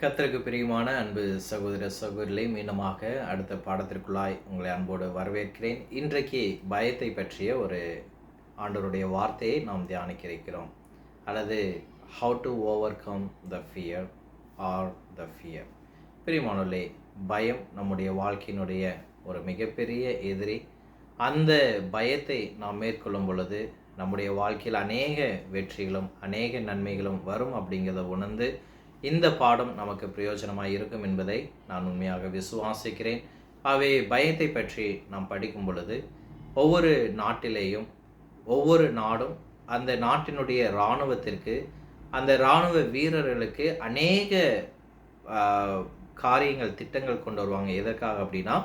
கர்த்தருக்கு பிரியமான அன்பு சகோதர சகோதரிகளை மீண்டுமாக அடுத்த பாடத்திற்குள்ளாய் உங்களை அன்போடு வரவேற்கிறேன். இன்றைக்கு பயத்தை பற்றிய ஒரு ஆண்டவருடைய வார்த்தையை நாம் தியானிக்க இருக்கிறோம். அல்லது how to over come the fear R the fear. பிரியமானவர்களே, பயம் நம்முடைய வாழ்க்கையினுடைய ஒரு மிகப்பெரிய எதிரி. அந்த பயத்தை நாம் மேற்கொள்ளும் பொழுது நம்முடைய வாழ்க்கையில் அநேக வெற்றிகளும் அநேக நன்மைகளும் வரும் அப்படிங்கிறத உணர்ந்து இந்த பாடம் நமக்கு பிரயோஜனமாக இருக்கும் என்பதை நான் உண்மையாக விசுவாசிக்கிறேன். ஆகவே பயத்தை பற்றி நாம் படிக்கும் பொழுது ஒவ்வொரு நாட்டிலேயும் ஒவ்வொரு நாடும் அந்த நாட்டினுடைய இராணுவத்திற்கு அந்த இராணுவ வீரர்களுக்கு அநேக காரியங்கள் திட்டங்கள் கொண்டு வருவாங்க. எதற்காக அப்படின்னா,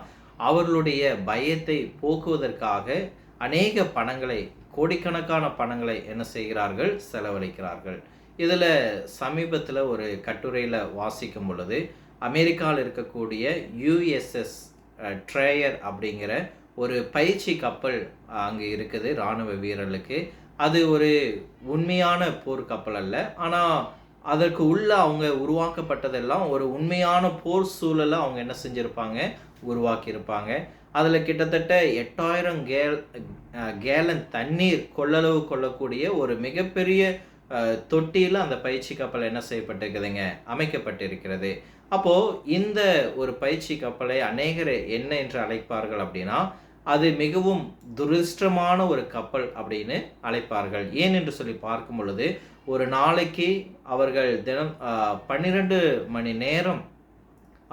அவர்களுடைய பயத்தை போக்குவதற்காக அநேக பணங்களை, கோடிக்கணக்கான பணங்களை என்ன செய்கிறார்கள், செலவழிக்கிறார்கள். இதில் சமீபத்தில் ஒரு கட்டுரையில் வாசிக்கும் பொழுது அமெரிக்காவில் இருக்கக்கூடிய யுஎஸ்எஸ் ட்ரேயர் அப்படிங்கிற ஒரு பயிற்சி கப்பல் அங்கே இருக்குது இராணுவ வீரர்களுக்கு. அது ஒரு உண்மையான போர் கப்பல் அல்ல, ஆனால் அதற்கு உள்ள அவங்க உருவாக்கப்பட்டதெல்லாம் ஒரு உண்மையான போர் சூழலை அவங்க என்ன செஞ்சுருப்பாங்க, உருவாக்கியிருப்பாங்க. அதில் கிட்டத்தட்ட 8000 கேலன் தண்ணீர் கொள்ளளவு கொள்ளக்கூடிய ஒரு மிகப்பெரிய தொட்டியில் அந்த பயிற்சி கப்பல் என்ன செய்யப்பட்டிருக்குதுங்க, அமைக்கப்பட்டிருக்கிறது. அப்போது இந்த ஒரு பயிற்சி கப்பலை அநேகர் என்ன என்று அழைப்பார்கள் அப்படின்னா, அது மிகவும் துரதிர்ஷ்டமான ஒரு கப்பல் அப்படின்னு அழைப்பார்கள். ஏன் என்று சொல்லி பார்க்கும் பொழுது, ஒரு நாளைக்கு அவர்கள் தினம் 12 மணி நேரம்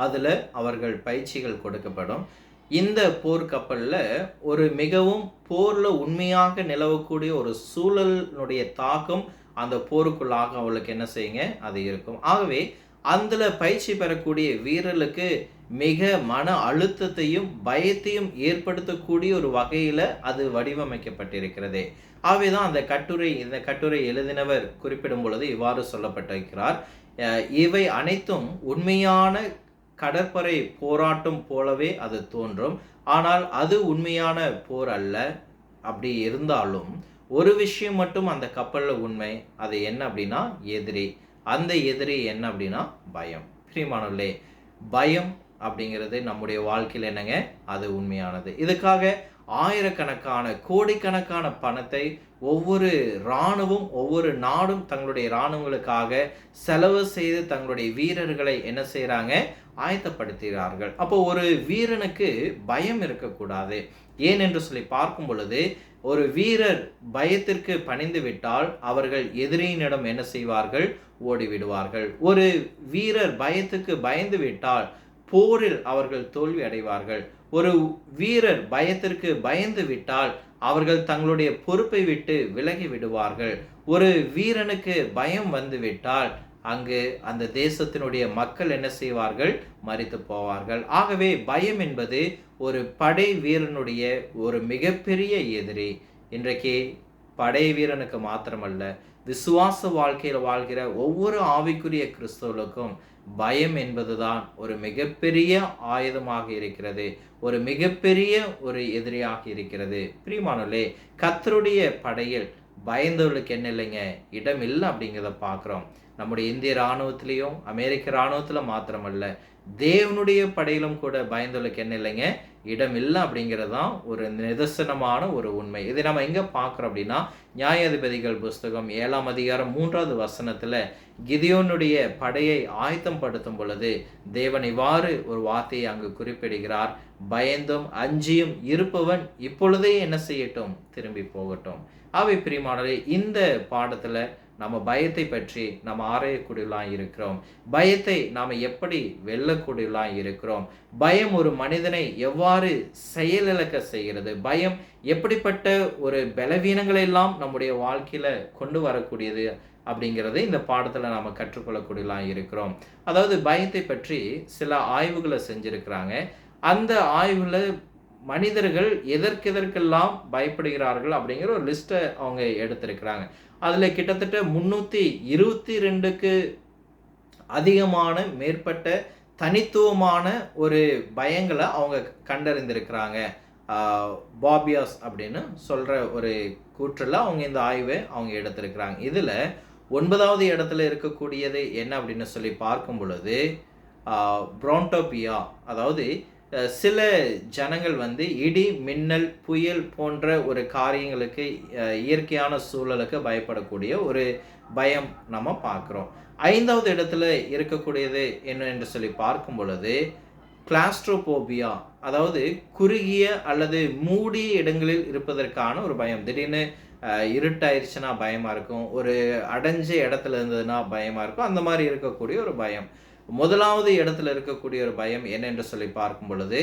அதில் அவர்கள் பயிற்சிகள் கொடுக்கப்படும். இந்த போர்க்கப்பலில் ஒரு மிகவும் போரில் உண்மையாக நிலவக்கூடிய ஒரு சூழலினுடைய தாக்கம் அந்த போருக்குள்ளாக அவளுக்கு என்ன செய்யுங்க, அது இருக்கும். ஆகவே அதில் பயிற்சி பெறக்கூடிய வீரர்களுக்கு மிக மன அழுத்தத்தையும் பயத்தையும் ஏற்படுத்தக்கூடிய ஒரு வகையில் அது வடிவமைக்கப்பட்டிருக்கிறது. ஆகவே தான் இந்த கட்டுரை எழுதினவர் குறிப்பிடும் பொழுது இவ்வாறு சொல்லப்பட்டிருக்கிறார். இவை அனைத்தும் உண்மையான கடற்படை போராட்டம் போலவே அது தோன்றும், ஆனால் அது உண்மையான போர் அல்ல. அப்படி இருந்தாலும் ஒரு விஷயம் மட்டும் அந்த கப்பலில் உண்மை. அது என்ன அப்படின்னா, எதிரி. அந்த எதிரி என்ன அப்படின்னா பயம். பிரியமானவர்களே, பயம் அப்படிங்கிறது நம்முடைய வாழ்க்கையில் என்னங்க, அது உண்மையானது. இதுக்காக ஆயிரக்கணக்கான கோடிக்கணக்கான பணத்தை ஒவ்வொரு இராணுவம் ஒவ்வொரு நாடும் தங்களுடைய இராணுவங்களுக்காக செலவு செய்து தங்களுடைய வீரர்களை என்ன செய்கிறாங்க, ஆயத்தப்படுத்துகிறார்கள். அப்போ ஒரு வீரனுக்கு பயம் இருக்கக்கூடாது. ஏன் என்று சொல்லி பார்க்கும் பொழுது, ஒரு வீரர் பயத்திற்கு பணிந்து விட்டால் அவர்கள் எதிரியினிடம் என்ன செய்வார்கள், ஓடிவிடுவார்கள். ஒரு வீரர் பயத்துக்கு பயந்து விட்டால் போரில் அவர்கள் தோல்வி அடைவார்கள். ஒரு வீரர் பயத்திற்கு பயந்து விட்டால் அவர்கள் தங்களுடைய பொறுப்பை விட்டு விலகி விடுவார்கள். ஒரு வீரனுக்கு பயம் வந்து விட்டால் அங்கு அந்த தேசத்தினுடைய மக்கள் என்ன செய்வார்கள், மரித்து போவார்கள். ஆகவே பயம் என்பது ஒரு படை வீரனுடைய ஒரு மிகப்பெரிய எதிரி. இன்றைக்கு படை வீரனுக்கு மாத்திரமல்ல, விசுவாச வாழ்க்கையில் வாழ்கிற ஒவ்வொரு ஆவிக்குரிய கிறிஸ்தவர்களுக்கும் பயம் என்பதுதான் ஒரு மிகப்பெரிய ஆயுதமாக இருக்கிறது, ஒரு மிகப்பெரிய ஒரு எதிரியாக இருக்கிறது. பிரியமானவர்களே, கர்த்தருடைய படையில் பயந்தவர்களுக்கு என்ன இல்லைங்க, இடம் இல்லை அப்படிங்கிறத பார்க்குறோம். நம்முடைய இந்திய இராணுவத்திலையும் அமெரிக்க இராணுவத்தில் மாத்திரமல்ல, தேவனுடைய படையிலும் கூட பயந்தவர்களுக்கு என்ன இல்லைங்க, இடம் இல்லை அப்படிங்கிறது தான் ஒரு நிதர்சனமான ஒரு உண்மை. இதை நம்ம எங்கே பார்க்குறோம் அப்படின்னா, நியாயாதிபதிகள் புஸ்தகம் 7ஆம் அதிகாரம் 3வது வசனத்தில் கிதியோனுடைய படையை ஆயத்தம் படுத்தும் பொழுது தேவன் இவ்வாறு ஒரு வார்த்தையை அங்கு குறிப்பிடுகிறார். பயந்தும் அஞ்சியும் இருப்பவன் இப்பொழுதே என்ன செய்யட்டும், திரும்பி போகட்டும். அவை பிரியமானவர்களே, இந்த பாடத்தில் நம்ம பயத்தை பற்றி நம்ம ஆராயக்கூடியலாம் இருக்கிறோம். பயத்தை நாம் எப்படி வெல்லக்கூடியலாம் இருக்கிறோம். பயம் ஒரு மனிதனை எவ்வாறு செயலிழக்க செய்கிறது, பயம் எப்படிப்பட்ட ஒரு பலவீனங்களை எல்லாம் நம்முடைய வாழ்க்கையில் கொண்டு வரக்கூடியது அப்படிங்கிறது இந்த பாடத்தில் நாம் கற்றுக்கொள்ளக்கூடியலாம் இருக்கிறோம். அதாவது பயத்தை பற்றி சில ஆய்வுகளை செஞ்சுருக்கிறாங்க. அந்த ஆய்வில் மனிதர்கள் எதற்கெதற்கெல்லாம் பயப்படுகிறார்கள் அப்படிங்கிற ஒரு லிஸ்ட்டை அவங்க எடுத்திருக்கிறாங்க. அதில் கிட்டத்தட்ட 322க்கு அதிகமான மேற்பட்ட தனித்துவமான ஒரு பயங்களை அவங்க கண்டறிந்திருக்கிறாங்க. பாபியாஸ் அப்படின்னு சொல்கிற ஒரு கூற்றில் அவங்க இந்த ஆய்வை அவங்க எடுத்திருக்கிறாங்க. இதில் 9வது இடத்துல இருக்கக்கூடியது என்ன அப்படின்னு சொல்லி பார்க்கும் பொழுது ப்ரோன்டோபியா, அதாவது சில ஜனங்கள் வந்து இடி, மின்னல், புயல் போன்ற ஒரு காரியங்களுக்கு இயற்கையான சூழலுக்கு பயப்படக்கூடிய ஒரு பயம் நம்ம பார்க்குறோம். 5வது இடத்துல இருக்கக்கூடியது என்ன என்று சொல்லி பார்க்கும் பொழுது கிளாஸ்ட்ரோபோபியா, அதாவது குறுகிய அல்லது மூடிய இடங்களில் இருப்பதற்கான ஒரு பயம். திடீர்னு இருட்டாயிருச்சுன்னா பயமா இருக்கும். ஒரு அடைஞ்ச இடத்துல இருந்ததுன்னா பயமா இருக்கும். அந்த மாதிரி இருக்கக்கூடிய ஒரு பயம். முதலாவது இடத்துல இருக்கக்கூடிய ஒரு பயம் என்ன என்று சொல்லி பார்க்கும் பொழுது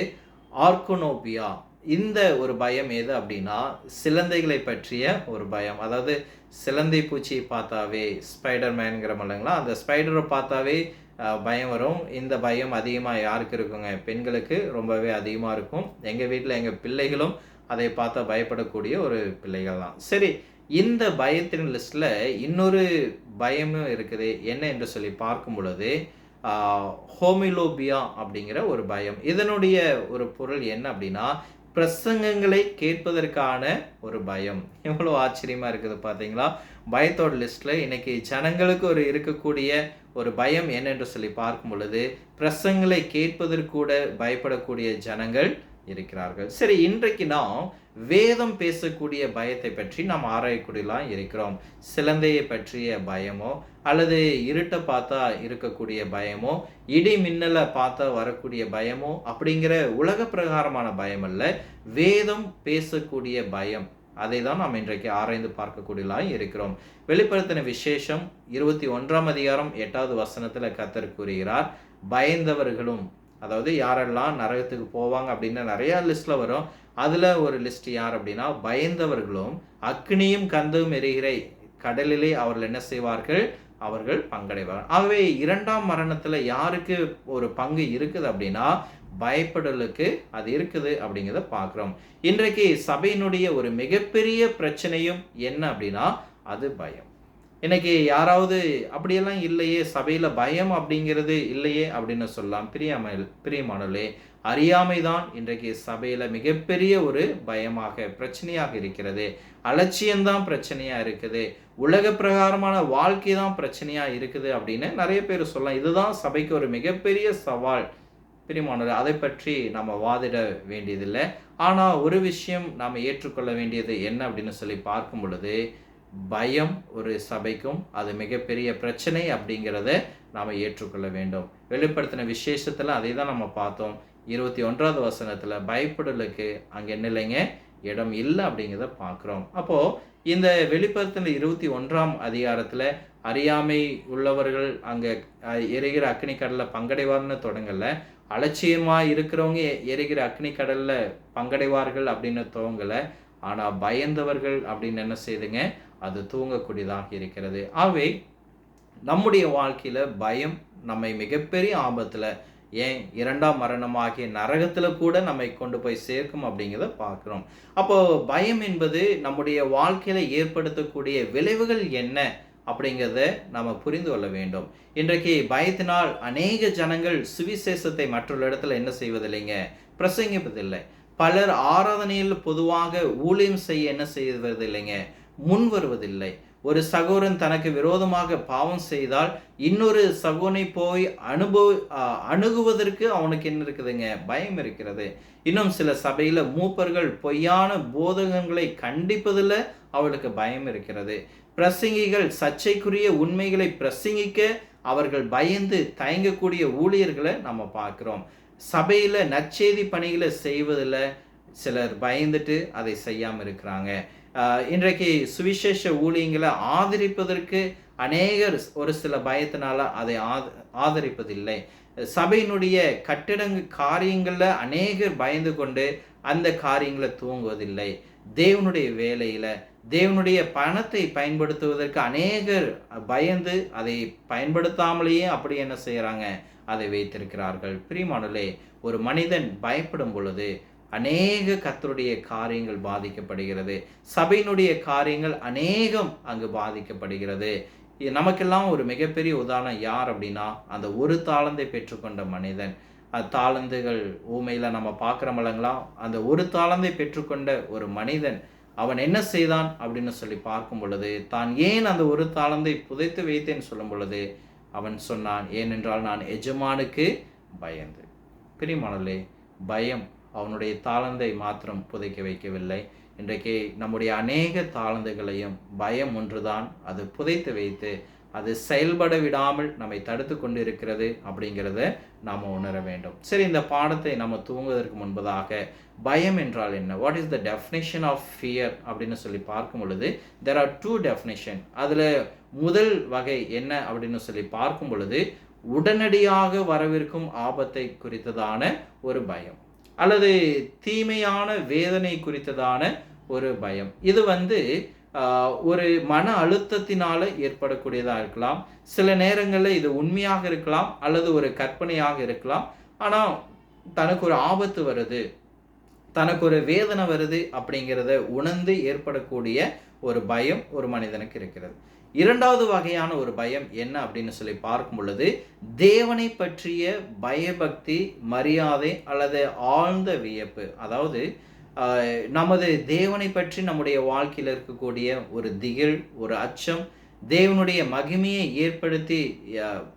ஆர்கோனோபியா. இந்த ஒரு பயம் எது அப்படின்னா சிலந்தைகளை பற்றிய ஒரு பயம். அதாவது சிலந்தை பூச்சியை பார்த்தாவே ஸ்பைடர் மேன்கிறோம் இல்லைங்களா, அந்த ஸ்பைடரை பார்த்தாவே பயம் வரும். இந்த பயம் அதிகமாக யாருக்கு இருக்குங்க? பெண்களுக்கு ரொம்பவே அதிகமாக இருக்கும். எங்கள் வீட்டில் எங்கள் பிள்ளைகளும் அதை பார்த்தா பயப்படக்கூடிய ஒரு பிள்ளைகள் தான். சரி, இந்த பயத்தின் லிஸ்ட்டில் இன்னொரு பயமும் இருக்குது. என்ன என்று சொல்லி பார்க்கும் பொழுது ஹோமிலோபியா அப்படிங்கிற ஒரு பயம். இதனுடைய ஒரு பொருள் என்ன அப்படின்னா பிரசங்கங்களை கேட்பதற்கான ஒரு பயம். எவ்வளோ ஆச்சரியமா இருக்குது பார்த்தீங்களா? பயத்தோட லிஸ்ட்டில் இன்னைக்கு ஜனங்களுக்கு ஒரு இருக்கக்கூடிய ஒரு பயம் என்னென்று சொல்லி பார்க்கும் பொழுது பிரசங்களை கேட்பதற்கூட பயப்படக்கூடிய ஜனங்கள் இருக்கிறார்கள். சரி, இன்றைக்கு நாம் வேதம் பேசக்கூடிய பயத்தை பற்றி நாம் ஆராயக்கூடியலாம் இருக்கிறோம். சிலந்தையை பற்றிய பயமோ அல்லது இருட்டை பார்த்தா இருக்கக்கூடிய பயமோ இடி மின்னலை பார்த்தா வரக்கூடிய பயமோ அப்படிங்கிற உலக பிரகாரமான பயம் அல்ல, வேதம் பேசக்கூடிய பயம். அதை தான் நாம் இன்றைக்கு ஆராய்ந்து பார்க்கக்கூடியலாம் இருக்கிறோம். வெளிப்படுத்தின விசேஷம் 21ஆம் அதிகாரம் 8வது வசனத்தில் கர்த்தர் கூறுகிறார், பயந்தவர்களும், அதாவது யாரெல்லாம் நரகத்துக்கு போவாங்க அப்படின்னு நிறைய லிஸ்ட்ல வரும். அதுல ஒரு லிஸ்ட் யார் அப்படின்னா பயந்தவர்களும் அக்னியும் கந்தவும் எரிகிற கடலிலே அவர்கள் என்ன செய்வார்கள்? அவர்கள் பங்கடைவார்கள். ஆகவே 2ஆம் மரணத்துல யாருக்கு ஒரு பங்கு இருக்குது அப்படின்னா பயப்படலுக்கு அது இருக்குது அப்படிங்கிறத பார்க்கிறோம். இன்றைக்கு சபையினுடைய ஒரு மிகப்பெரிய பிரச்சனையும் என்ன அப்படின்னா அது பயம். இன்னைக்கு யாராவது அப்படியெல்லாம் இல்லையே, சபையில பயம் அப்படிங்கிறது இல்லையே அப்படின்னு சொல்லலாம். பிரியமானவர்களே, அறியாமைதான் இன்றைக்கு சபையில மிகப்பெரிய ஒரு பயமாக பிரச்சனையாக இருக்கிறது. அலட்சியம்தான் பிரச்சனையா இருக்குது. உலக பிரகாரமான வாழ்க்கை தான் பிரச்சனையா இருக்குது அப்படின்னு நிறைய பேர் சொல்லலாம். இதுதான் சபைக்கு ஒரு மிகப்பெரிய சவால். பிரியமானவர்களே, அதை பற்றி நம்ம வாதிட வேண்டியதில்லை. ஆனா ஒரு விஷயம் நாம் ஏற்றுக்கொள்ள வேண்டியது என்ன அப்படின்னு சொல்லி பார்க்கும் பொழுது பயம் ஒரு சபைக்கும் அது மிகப்பெரிய பிரச்சனை அப்படிங்கிறத நாம் ஏற்றுக்கொள்ள வேண்டும். வெளிப்படுத்தின விசேஷத்தில் அதை தான் நம்ம பார்த்தோம். 21வது வசனத்தில் பயப்படலுக்கு அங்கே என்ன இல்லைங்க, இடம் இல்லை அப்படிங்கிறத பார்க்குறோம். அப்போது இந்த வெளிப்படுத்தின 21ஆம் அதிகாரத்தில் அறியாமை உள்ளவர்கள் அங்கே எரிகிற அக்னி கடலில் பங்கடைவார்னு தொடங்கலை. அலட்சியமாக இருக்கிறவங்க எரிகிற அக்னி கடலில் பங்கடைவார்கள் அப்படின்னு துவங்கலை. ஆனால் பயந்தவர்கள் அப்படின்னு என்ன செய்துங்க, அது தூங்கக்கூடியதாக இருக்கிறது. ஆகவே நம்முடைய வாழ்க்கையில் பயம் நம்மை மிகப்பெரிய ஆபத்தில், ஏன் 2ஆம் மரணமாகிய நரகத்தில் கூட நம்மை கொண்டு போய் சேர்க்கும் அப்படிங்கிறத பார்க்குறோம். அப்போது பயம் என்பது நம்முடைய வாழ்க்கையில் ஏற்படுத்தக்கூடிய விளைவுகள் என்ன அப்படிங்கிறத நம்ம புரிந்து கொள்ள வேண்டும். இன்றைக்கு பயத்தினால் அநேக ஜனங்கள் சுவிசேஷத்தை மற்றொரு இடத்துல என்ன செய்வதில்லைங்க, பிரசங்கிப்பதில்லை. பலர் ஆராதனையில் பொதுவாக ஊழியம் செய்ய என்ன செய்வதில்லைங்க, முன் வருவதில்லை. ஒரு சகோதரன் தனக்கு விரோதமாக பாவம் செய்தால் இன்னொரு சகோதரனை போய் அணுகுவதற்கு அவனுக்கு என்ன இருக்குதுங்க, பயம் இருக்கிறது. இன்னும் சில சபையில மூப்பர்கள் பொய்யான போதகங்களை கண்டிப்பதில் அவளுக்கு பயம் இருக்கிறது. பிரசங்கிகள் சர்ச்சைக்குரிய உண்மைகளை பிரசங்கிக்க அவர்கள் பயந்து தயங்கக்கூடிய ஊழியர்களை நம்ம பார்க்கிறோம். சபையில நற்செய்தி பணிகளை செய்வதில் சிலர் பயந்துட்டு அதை செய்யாமல் இருக்கிறாங்க. இன்றைக்கு சுவிசேஷ ஊழியங்களை ஆதரிப்பதற்கு அநேகர் ஒரு சில பயத்தினால அதை ஆதரிப்பதில்லை. சபையினுடைய கட்டிடங்க காரியங்களில் அநேகர் பயந்து கொண்டு அந்த காரியங்களை துவங்குவதில்லை. தேவனுடைய வேலையில தேவனுடைய பணத்தை பயன்படுத்துவதற்கு அநேகர் பயந்து அதை பயன்படுத்தாமலேயே அப்படி என்ன செய்யறாங்க, அதை வைத்திருக்கிறார்கள். பிரியமானவர்களே, ஒரு மனிதன் பயப்படும் பொழுது அநேக கர்த்தருடைய காரியங்கள் பாதிக்கப்படுகிறது. சபையினுடைய காரியங்கள் அநேகம் அங்கு பாதிக்கப்படுகிறது. நமக்கெல்லாம் ஒரு மிகப்பெரிய உதாரணம் யார் அப்படின்னா அந்த ஒரு தாளந்தை பெற்றுக்கொண்ட மனிதன். தாளந்துகள் ஊமையில் நம்ம பார்க்குறோமில்லங்களா, அந்த ஒரு தாளந்தை பெற்றுக்கொண்ட ஒரு மனிதன் அவன் என்ன செய்தான் அப்படின்னு சொல்லி பார்க்கும் பொழுது, தான் ஏன் அந்த ஒரு தாளந்தை புதைத்து வைத்தேன் சொல்லும் பொழுது அவன் சொன்னான், ஏனென்றால் நான் எஜமானுக்கு பயந்து. பிரியமானவர்களே, பயம் அவனுடைய தாளந்தை மாத்திரம் புதைக்க வைக்கவில்லை. இன்றைக்கு நம்முடைய அநேக தாளந்துகளையும் பயம் ஒன்றுதான் அது புதைத்து வைத்து அது செயல்பட விடாமல் நம்மை தடுத்து கொண்டு இருக்கிறது அப்படிங்கிறத நாம் உணர வேண்டும். சரி, இந்த பாடத்தை நம்ம துவங்குவதற்கு முன்பதாக பயம் என்றால் என்ன, what is the definition of fear அப்படின்னு சொல்லி பார்க்கும் பொழுது தெர் ஆர் 2 டெஃபினேஷன். அதில் முதல் வகை என்ன அப்படின்னு சொல்லி பார்க்கும் பொழுது உடனடியாக வரவிருக்கும் ஆபத்தை குறித்ததான ஒரு பயம், அல்லது தீமையான வேதனை குறித்ததான ஒரு பயம். இது ஒரு மன அழுத்தத்தினால ஏற்படக்கூடியதாக இருக்கலாம். சில நேரங்களில் இது உண்மையாக இருக்கலாம், அல்லது ஒரு கற்பனையாக இருக்கலாம். ஆனால் தனக்கு ஒரு ஆபத்து வருது, தனக்கு ஒரு வேதனை வருது அப்படிங்கிறத உணர்ந்து ஏற்படக்கூடிய ஒரு பயம் ஒரு மனிதனுக்கு இருக்கிறது. இரண்டாவது வகையான ஒரு பயம் என்ன அப்படின்னு சொல்லி பார்க்கும் பொழுது தேவனை பற்றிய பயபக்தி, மரியாதை அல்லது ஆழ்ந்த வியப்பு. அதாவது நமது தேவனை பற்றி நம்முடைய வாழ்க்கையில் இருக்கக்கூடிய ஒரு திகில், ஒரு அச்சம், தேவனுடைய மகிமையை ஏற்படுத்தி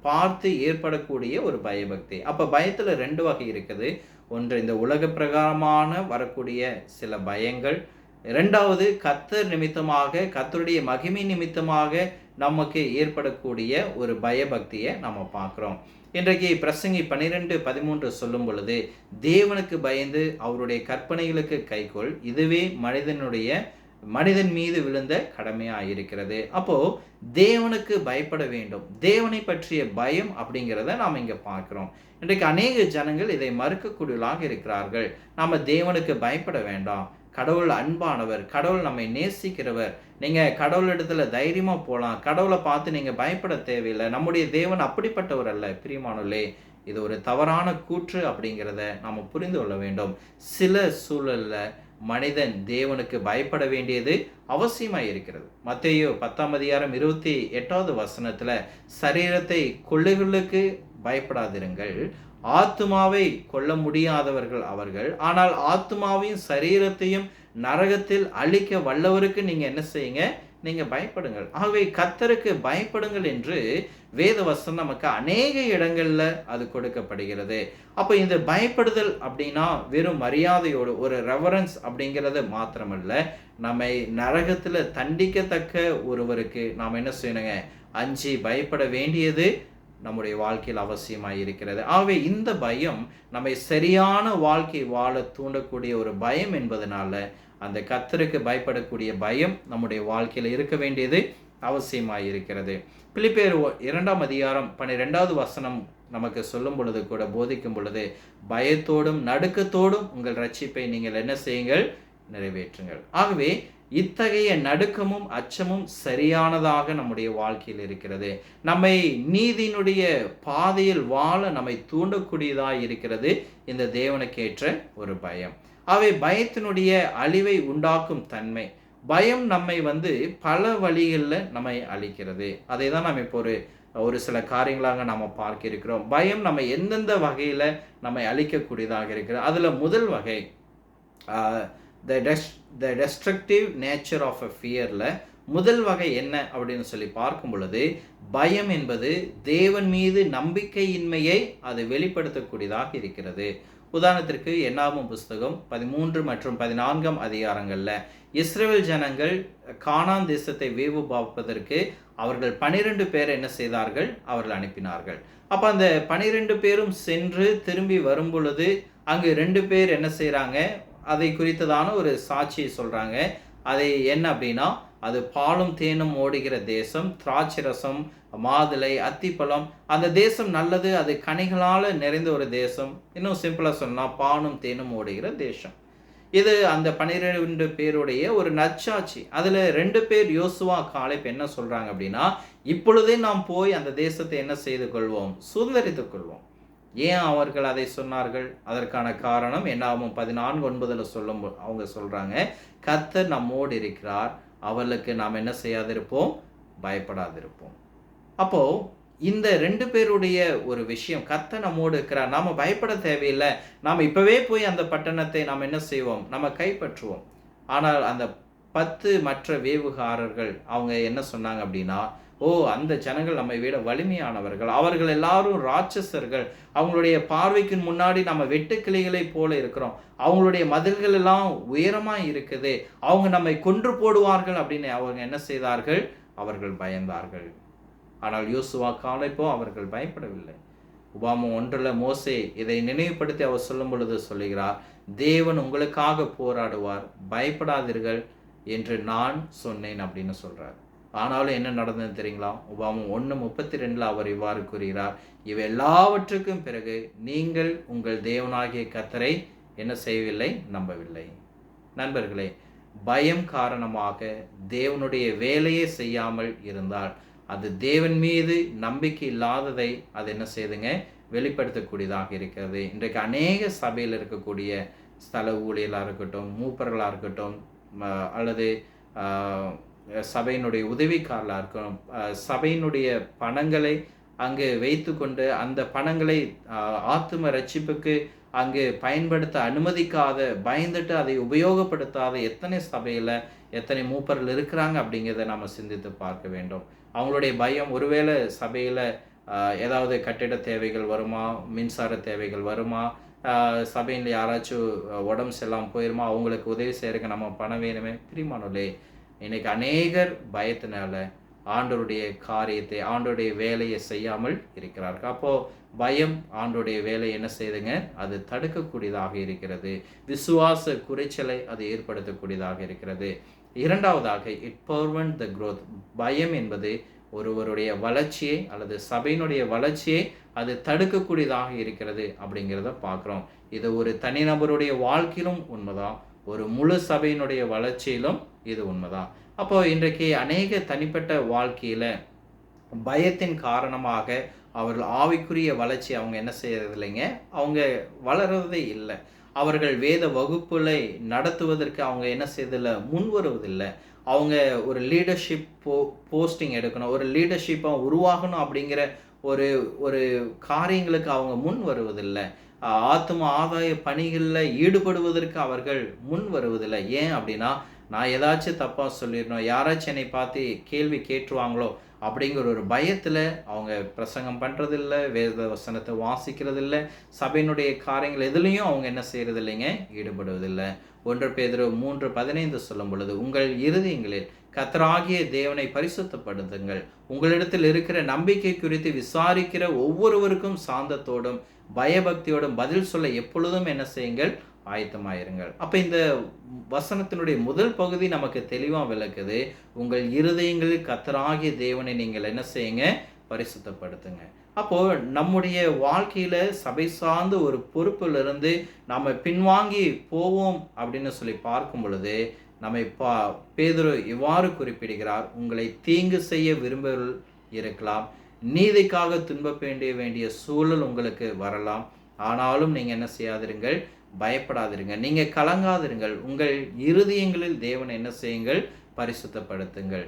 பார்த்து ஏற்படக்கூடிய ஒரு பயபக்தி. அப்போ பயத்தில் 2 வகை இருக்குது. ஒன்று இந்த உலக பிரகாரமான வரக்கூடிய சில பயங்கள், இரண்டாவது கர்த்தர் நிமித்தமாக, கர்த்தருடைய மகிமை நிமித்தமாக நமக்கு ஏற்படக்கூடிய ஒரு பயபக்தியை நம்ம பார்க்குறோம். இன்றைக்கு பிரசங்கி 12:13 சொல்லும் பொழுது தேவனுக்கு பயந்து அவருடைய கற்பனைகளுக்கு கைக்கொள், இதுவே மனிதன் மீது விழுந்த கடமையாக இருக்கிறது. அப்போ தேவனுக்கு பயப்பட வேண்டும், தேவனை பற்றிய பயம் அப்படிங்கிறத நாம் இங்கே பார்க்கிறோம். இன்றைக்கு அநேக ஜனங்கள் இதை மறுக்கக்கூடியவர்களாக இருக்கிறார்கள். நாம் தேவனுக்கு பயப்பட வேண்டாம், கடவுள் அன்பானவர், கடவுள் நம்மை நேசிக்கிறவர், நீங்கள் கடவுளிடத்தில் தைரியமாக போகலாம், கடவுளை பார்த்து நீங்கள் பயப்பட தேவையில்லை, நம்முடைய தேவன் அப்படிப்பட்டவர் அல்ல. பிரியமானவர்களே, இது ஒரு தவறான கூற்று அப்படிங்கிறத நாம் புரிந்து கொள்ள வேண்டும். சில சூழலில் மனிதன் தேவனுக்கு பயப்பட வேண்டியது அவசியமாக இருக்கிறது. மத்தேயு 10:28 சரீரத்தை கொள்ளைகளுக்கு பயப்படாதிருங்கள், ஆத்துமாவை கொல்ல முடியாதவர்கள் அவர்கள், ஆனால் ஆத்துமாவையும் சரீரத்தையும் நரகத்தில் அழிக்க வல்லவருக்கு நீங்க என்ன செய்யுங்க, நீங்க பயப்படுங்கள். ஆகவே கர்த்தருக்கு பயப்படுங்கள் என்று வேதவசனம் நமக்கு அநேக இடங்கள்ல அது கொடுக்கப்படுகிறது. அப்போ இந்த பயப்படுதல் அப்படின்னா வெறும் மரியாதையோடு ஒரு ரெவரன்ஸ் அப்படிங்கிறது மாத்திரமல்ல, நம்மை நரகத்துல தண்டிக்கத்தக்க ஒருவருக்கு நாம் என்ன செய்யணுங்க, அஞ்சி பயப்பட வேண்டியது நம்முடைய வாழ்க்கையில் அவசியமாக இருக்கிறது. ஆகவே இந்த பயம் நம்மை சரியான வாழ்க்கை வாழ தூண்டக்கூடிய ஒரு பயம் என்பதனால அந்த கர்த்தருக்கு பயப்படக்கூடிய பயம் நம்முடைய வாழ்க்கையில் இருக்க வேண்டியது அவசியமாக இருக்கிறது. பிலிப்பியர் 2:12 நமக்கு சொல்லும் பொழுது கூட, போதிக்கும் பொழுது, பயத்தோடும் நடுக்கத்தோடும் உங்கள் ரட்சிப்பை நீங்கள் என்ன செய்யுங்கள், நிறைவேற்றுங்கள். ஆகவே இத்தகைய நடுக்கமும் அச்சமும் சரியானதாக நம்முடைய வாழ்க்கையில் இருக்கிறது. நம்மை நீதியினுடைய பாதையில் வாழ நம்மை தூண்டக்கூடியதாக இருக்கிறது இந்த தேவனுக்கேற்ற ஒரு பயம். அவை பயத்தினுடைய அழிவை உண்டாக்கும் தன்மை. பயம் நம்மை பல வழிகளில் நம்மை அழிக்கிறது. அதை தான் நம்ம இப்போ ஒரு சில காரியங்களாக நாம் பார்க்க இருக்கிறோம். பயம் நம்ம எந்தெந்த வகையில் நம்மை அழிக்கக்கூடியதாக இருக்கிறது. அதில் முதல் வகை the destructive nature of a fearல முதல் வகை என்ன அப்படின்னு சொல்லி பார்க்கும் பொழுது, பயம் என்பது தேவன் மீது நம்பிக்கையின்மையை அது வெளிப்படுத்தக்கூடியதாக இருக்கிறது. உதாரணத்திற்கு என்னாகும் புஸ்தகம் 13 மற்றும் 14 இஸ்ரவேல் ஜனங்கள் கானான் தேசத்தை வேவு பார்ப்பதற்கு அவர்கள் 12 பேர் என்ன செய்தார்கள், அவர்கள் அனுப்பினார்கள். அப்போ அந்த 12 பேரும் சென்று திரும்பி வரும் பொழுது அங்கு 2 பேர் என்ன செய்கிறாங்க, அதை குறித்ததான ஒரு சாட்சியை சொல்கிறாங்க. அதை என்ன அப்படின்னா, அது பாலும் தேனும் ஓடுகிற தேசம், திராட்சரசம், மாதுளை, அத்திப்பழம், அந்த தேசம் நல்லது, அது கனிகளால் நிறைந்த ஒரு தேசம். இன்னும் சிம்பிளாக சொன்னால் பாலும் தேனும் ஓடுகிற தேசம். இது அந்த 12 பேருடைய ஒரு நற்சாட்சி. அதில் 2 பேர் யோசுவா காலேப் என்ன சொல்கிறாங்க அப்படின்னா, இப்பொழுதே நாம் போய் அந்த தேசத்தை என்ன செய்து கொள்வோம், சுதந்திரித்துக் கொள்வோம். ஏன் அவர்கள் அதை சொன்னார்கள்? அதற்கான காரணம் என்னாகும் 14:9 சொல்லும் அவங்க சொல்கிறாங்க, கர்த்தர் நம்மோடு இருக்கிறார், அவர்களுக்கு நாம் என்ன செய்யாதிருப்போம், பயப்படாதிருப்போம். அப்போது இந்த 2 பேருடைய ஒரு விஷயம், கர்த்தர் நம்மோடு இருக்கிறார், நாம் பயப்பட தேவையில்லை, நாம் இப்போவே போய் அந்த பட்டணத்தை நாம் என்ன செய்வோம், நம்ம கைப்பற்றுவோம். ஆனால் அந்த 10 மற்ற வேவுகாரர்கள் அவங்க என்ன சொன்னாங்க அப்படின்னா, ஓ, அந்த ஜனங்கள் நம்மை விட வலிமையானவர்கள், அவர்கள் எல்லாரும் ராட்சசர்கள், அவங்களுடைய பார்வைக்கு முன்னாடி நம்ம வெட்டுக்கிளிகளைப் போல இருக்கிறோம், அவங்களுடைய மதில்கள் எல்லாம் உயரமா இருக்குது, அவங்க நம்மை கொன்று போடுவார்கள் அப்படின்னு அவங்க என்ன செய்தார்கள்? அவர்கள் பயந்தார்கள். ஆனால் யோசுவா காலைப்போ அவர்கள் பயப்படவில்லை. உபாகமம் 1 மோசே இதை நினைவுபடுத்தி அவர் சொல்லும் பொழுது சொல்லுகிறார், தேவன் உங்களுக்காக போராடுவார், பயப்படாதீர்கள் என்று நான் சொன்னேன் அப்படின்னு சொல்றார். ஆனாலும் என்ன நடந்தது தெரியுங்களா? உபாகமம் 1:32 அவர் இவ்வாறு கூறுகிறார், இவை எல்லாவற்றுக்கும் பிறகு நீங்கள் உங்கள் தேவனாகிய கர்த்தரை என்ன செய்யவில்லை? நம்பவில்லை. நண்பர்களே, பயம் காரணமாக தேவனுடைய வேலையை செய்யாமல் இருந்தால் அது தேவன் மீது நம்பிக்கை இல்லாததை அது என்ன செய்யுதுங்க? வெளிப்படுத்தக்கூடியதாக இருக்கிறது. இன்றைக்கு அநேக சபையில் இருக்கக்கூடிய ஸ்தல ஊழியர்களாக இருக்கட்டும், மூப்பர்களாக இருக்கட்டும், அல்லது சபையினுடைய உதவிக்காரர்களாக இருக்கட்டும், சபையினுடைய பணங்களை அங்கு வைத்து கொண்டு அந்த பணங்களை ஆத்தும ரட்சிப்புக்கு அங்கு பயன்படுத்த அனுமதிக்காத, பயந்துட்டு அதை உபயோகப்படுத்தாத எத்தனை சபையில் எத்தனை மூப்பர்கள் இருக்கிறாங்க அப்படிங்கிறத நம்ம சிந்தித்து பார்க்க வேண்டும். அவங்களுடைய பயம், ஒருவேளை சபையில் ஏதாவது கட்டிட தேவைகள் வருமா, மின்சார தேவைகள் வருமா, சபையில் யாராச்சும் உடம்பு செல்லாமல் போயிருமா, அவங்களுக்கு உதவி செய்யறதுக்கு நம்ம பணம் வேணுமே. பிரியமானவர்களே, இன்னைக்கு அநேகர் பயத்தினால ஆண்டவருடைய காரியத்தை, ஆண்டவருடைய வேலையை செய்யாமல் இருக்கிறார்கள். அப்போது பயம் ஆண்டவருடைய வேலை என்ன செய்யுதுங்க? அது தடுக்கக்கூடியதாக இருக்கிறது. விசுவாச குறைச்சலை அது ஏற்படுத்தக்கூடியதாக இருக்கிறது. இரண்டாவதாக, இட் பர்வென்ட் த growth. பயம் என்பது ஒருவருடைய வளர்ச்சியை அல்லது சபையினுடைய வளர்ச்சியை அது தடுக்கக்கூடியதாக இருக்கிறது அப்படிங்கிறத பார்க்குறோம். இது ஒரு தனிநபருடைய வாழ்க்கையிலும் உண்மைதான், ஒரு முழு சபையினுடைய வளர்ச்சியிலும் இது உண்மைதான். அப்போ இன்றைக்கு அநேக தனிப்பட்ட வாழ்க்கையில் பயத்தின் காரணமாக அவர்கள் ஆவிக்குரிய வளர்ச்சி அவங்க என்ன செய்யறது இல்லைங்க? அவங்க வளர்றதே இல்லை. அவர்கள் வேத வகுப்புகளை நடத்துவதற்கு அவங்க என்ன செய்யறதில்லை? முன் வருவதில்லை. அவங்க ஒரு லீடர்ஷிப் போஸ்டிங் எடுக்கணும், ஒரு லீடர்ஷிப்பாக உருவாகணும் அப்படிங்கிற ஒரு ஒரு காரியங்களுக்கு அவங்க முன் வருவதில்லை. ஆத்தும ஆதாய பணிகளில் ஈடுபடுவதற்கு அவர்கள் முன் வருவதில்லை. ஏன் அப்படின்னா, நான் ஏதாச்சும் தப்பாக சொல்லிடணும், யாராச்சும் என்னை பார்த்து கேள்வி கேட்டுருவாங்களோ அப்படிங்கிற ஒரு பயத்தில் அவங்க பிரசங்கம் பண்ணுறதில்ல, வேத வசனத்தை வாசிக்கிறதில்ல, சபையினுடைய காரியங்கள் எதுலேயும் அவங்க என்ன செய்கிறது இல்லைங்க? ஈடுபடுவதில்லை. 1 பேதுரு 3:15 சொல்லும் பொழுது, உங்கள் இருதயங்களில் கர்த்தராகிய தேவனை பரிசுத்தப்படுத்துங்கள், உங்களிடத்தில் இருக்கிற நம்பிக்கை குறித்து விசாரிக்கிற ஒவ்வொருவருக்கும் சாந்தத்தோடும் பயபக்தியோடும் பதில் சொல்ல எப்பொழுதும் என்ன செய்யுங்கள்? ஆயத்தமாயிருங்கள். அப்போ இந்த வசனத்தினுடைய முதல் பகுதி நமக்கு தெளிவாக விளக்குது, உங்கள் இருதயங்களில் கர்த்தராகிய தேவனை நீங்கள் என்ன செய்யுங்க? பரிசுத்தப்படுத்துங்க. அப்போது நம்முடைய வாழ்க்கையில் சபை சார்ந்த ஒரு பொறுப்பிலிருந்து நம்ம பின்வாங்கி போவோம் அப்படின்னு சொல்லி பார்க்கும் பொழுது, நம்மை பேதுரு இவ்வாறு குறிப்பிடுகிறார், உங்களை தீங்கு செய்ய விரும்புகள் இருக்கலாம், நீதிக்காக துன்பப்பட வேண்டிய சூழல் உங்களுக்கு வரலாம், ஆனாலும் நீங்கள் என்ன செய்யாதிருங்கள்? பயப்படாதிருங்கள், நீங்கள் கலங்காதிருங்கள், உங்கள் இருதயங்களில் தேவனை என்ன செய்யுங்கள்? பரிசுத்தப்படுத்துங்கள்.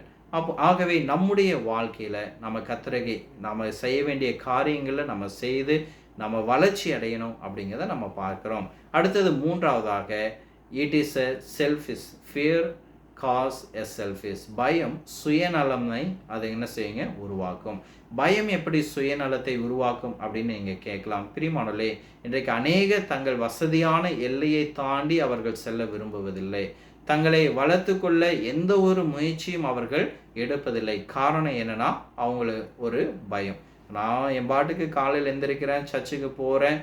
ஆகவே நம்முடைய வாழ்க்கையில் நம்ம கர்த்தரை நம்ம செய்ய வேண்டிய காரியங்களில் நம்ம செய்து நம்ம வளர்ச்சி அடையணும் அப்படிங்கிறத நம்ம பார்க்குறோம். அடுத்தது மூன்றாவதாக, it is a selfish fear cause a selfish. பயம் சுயநலமை அதை என்ன செய்யுங்க? உருவாக்கும். பயம் எப்படி சுயநலத்தை உருவாக்கும் அப்படின்னு நீங்கள் கேட்கலாம். பிரியமானவர்களே, இன்றைக்கு அநேகர் தங்கள் வசதியான எல்லையை தாண்டி அவர்கள் செல்ல விரும்புவதில்லை. தங்களை வளர்த்து கொள்ள எந்த ஒரு முயற்சியும் அவர்கள் எடுப்பதில்லை. காரணம் என்னன்னா, அவங்களுக்கு ஒரு பயம். நான் என் பாட்டுக்கு காலையில் எந்திரிக்கிறேன், சர்ச்சுக்கு போகிறேன்,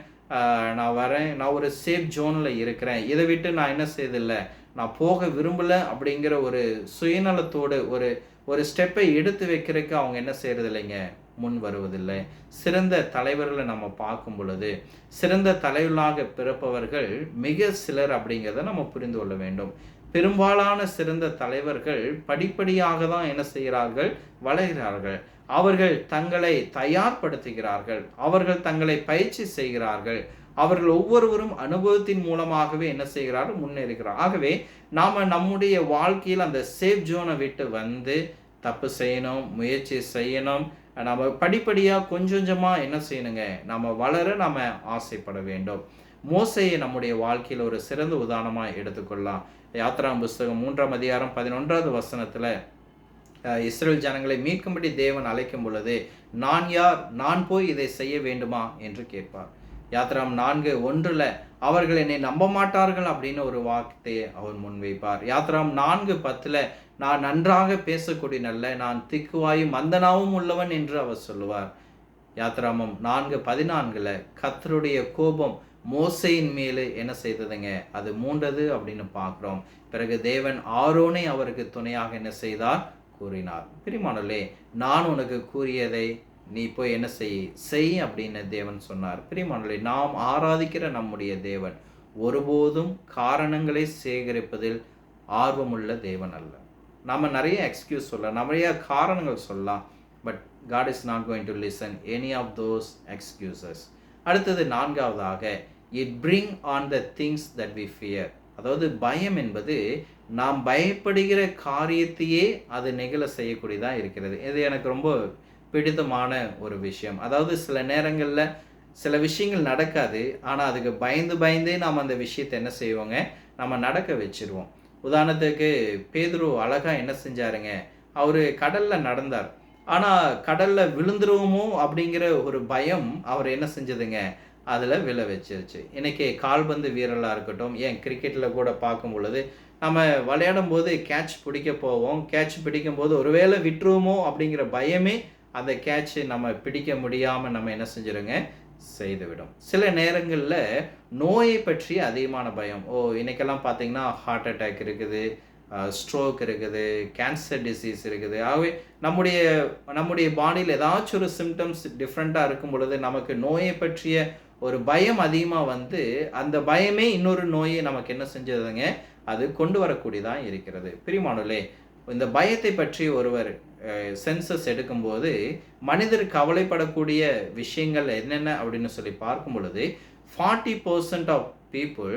நான் வரேன், நான் ஒரு சேஃப் ஜோனில் இருக்கிறேன், இதை விட்டு நான் என்ன செய்யதில்லை, நான் போக விரும்பலை அப்படிங்கிற ஒரு சுயநலத்தோடு ஒரு ஸ்டெப்பை எடுத்து வைக்கிறதுக்கு அவங்க என்ன செய்கிறதில்லைங்க? முன் வருவதில்லை. சிறந்த தலைவர்களை நம்ம பார்க்கும் பொழுது, சிறந்த தலைவர்களாக பிறப்பவர்கள் மிக சிலர் அப்படிங்கிறத நம்ம புரிந்து கொள்ள வேண்டும். பெரும்பாலான சிறந்த தலைவர்கள் படிப்படியாக தான் என்ன செய்கிறார்கள்? வளர்கிறார்கள். அவர்கள் தங்களை தயார்படுத்துகிறார்கள், அவர்கள் தங்களை பயிற்சி செய்கிறார்கள், அவர்கள் ஒவ்வொருவரும் அனுபவத்தின் மூலமாகவே என்ன செய்கிறார்கள்? முன்னேறுகிறார். ஆகவே நாம் நம்முடைய வாழ்க்கையில் அந்த சேஃப் ஜோனை விட்டு வந்து தப்பு செய்யணும், முயற்சி செய்யணும், நம்ம படிப்படியாக கொஞ்சம் கொஞ்சமாக என்ன செய்யணுங்க? நம்ம வளர நம்ம ஆசைப்பட வேண்டும். மோசேயை நம்முடைய வாழ்க்கையில் ஒரு சிறந்த உதாரணமாக எடுத்துக்கொள்ளலாம். யாத்திராகமம் புஸ்தகம் 3ஆம் அதிகாரம் 11வது வசனத்தில் இஸ்ரவேல் ஜனங்களை மீட்கும்படி தேவன் அழைக்கும் பொழுது, நான் யார், நான் போய் இதை செய்ய வேண்டுமா என்று கேட்பார். யாத்திராகமம் 4:1 அவர்கள் என்னை நம்ப மாட்டார்கள் அப்படின்னு ஒரு வார்த்தையை அவர் முன்வைப்பார். யாத்திராகமம் 4:10 நான் நன்றாக பேசக்கூடிய நல்ல, நான் திக்குவாயும் மந்தனாவும் உள்ளவன் என்று அவர் சொல்லுவார். யாத்திராகமம் 4:14 கர்த்தருடைய கோபம் மோசேயின் மேலே என்ன செய்ததுங்க, அது மூண்டது அப்படின்னு பார்க்குறோம். பிறகு தேவன் ஆரோனை அவருக்கு துணையாக என்ன செய்தார், கூறினார். பிரியமானவர்களே, நான் உனக்கு கூறியதை நீ போய் என்ன செய் அப்படின்னு தேவன் சொன்னார். பிரியமானவர்களே, நாம் ஆராதிக்கிற நம்முடைய தேவன் ஒருபோதும் காரணங்களை சேகரிப்பதில் ஆர்வமுள்ள தேவன் அல்ல. நம்ம நிறைய எக்ஸ்கியூஸ் சொல்லலாம், நிறைய காரணங்கள் சொல்லலாம், but God is not going to listen any of those excuses. அடுத்தது 4வதாக, it bring on the things that we fear. அதாவது பயம் என்பது நாம் பயப்படுகிற காரியத்தையே அது நிகழ செய்யக்கூடியதாக இருக்கிறது. இது எனக்கு ரொம்ப பிடித்தமான ஒரு விஷயம். அதாவது சில நேரங்களில் சில விஷயங்கள் நடக்காது, ஆனால் அதுக்கு பயந்தே நாம் அந்த விஷயத்தை என்ன செய்வோங்க, நம்ம நடக்க வச்சிருவோம். உதாரணத்துக்கு பேதுரு அழகாக என்ன செஞ்சாருங்க, அவர் கடலில் நடந்தார். ஆனால் கடலில் விழுந்துருவோமோ அப்படிங்கிற ஒரு பயம் அவர் என்ன செஞ்சதுங்க, அதில் விழ வச்சிருச்சு. இன்றைக்கி கால்பந்து வீரர்களாக இருக்கட்டும், ஏன் கிரிக்கெட்டில் கூட பார்க்கும் பொழுது நம்ம விளையாடும் போது கேட்ச் பிடிக்க போவோம். கேட்ச் பிடிக்கும்போது ஒருவேளை விட்டுருவோமோ அப்படிங்கிற பயமே அந்த கேட்ச் நம்ம பிடிக்க முடியாமல் நம்ம என்ன செஞ்சிருங்க, செய்துவிடும். சில நேரங்களில் நோயை பற்றி அதிகமான பயம். இன்றைக்கெல்லாம் பார்த்திங்கன்னா ஹார்ட் அட்டாக் இருக்குது, ஸ்ட்ரோக் இருக்குது, கேன்சர் டிசீஸ் இருக்குது. ஆகவே நம்முடைய பாடியில் ஏதாச்சும் ஒரு சிம்டம்ஸ் டிஃப்ரெண்ட்டாக இருக்கும் பொழுது நமக்கு நோயை பற்றிய ஒரு பயம் அதிகமாக வந்து அந்த பயமே இன்னொரு நோயை நமக்கு என்ன செஞ்சதுங்க, அது கொண்டு வரக்கூடியதாக இருக்கிறது. பிரியமானவர்களே, இந்த பயத்தை பற்றி ஒருவர் சென்சஸ் எடுக்கும்போது மனிதர் கவலைப்படக்கூடிய விஷயங்கள் என்னென்ன அப்படின்னு சொல்லி பார்க்கும் பொழுது 40% ஆஃப் பீப்புள்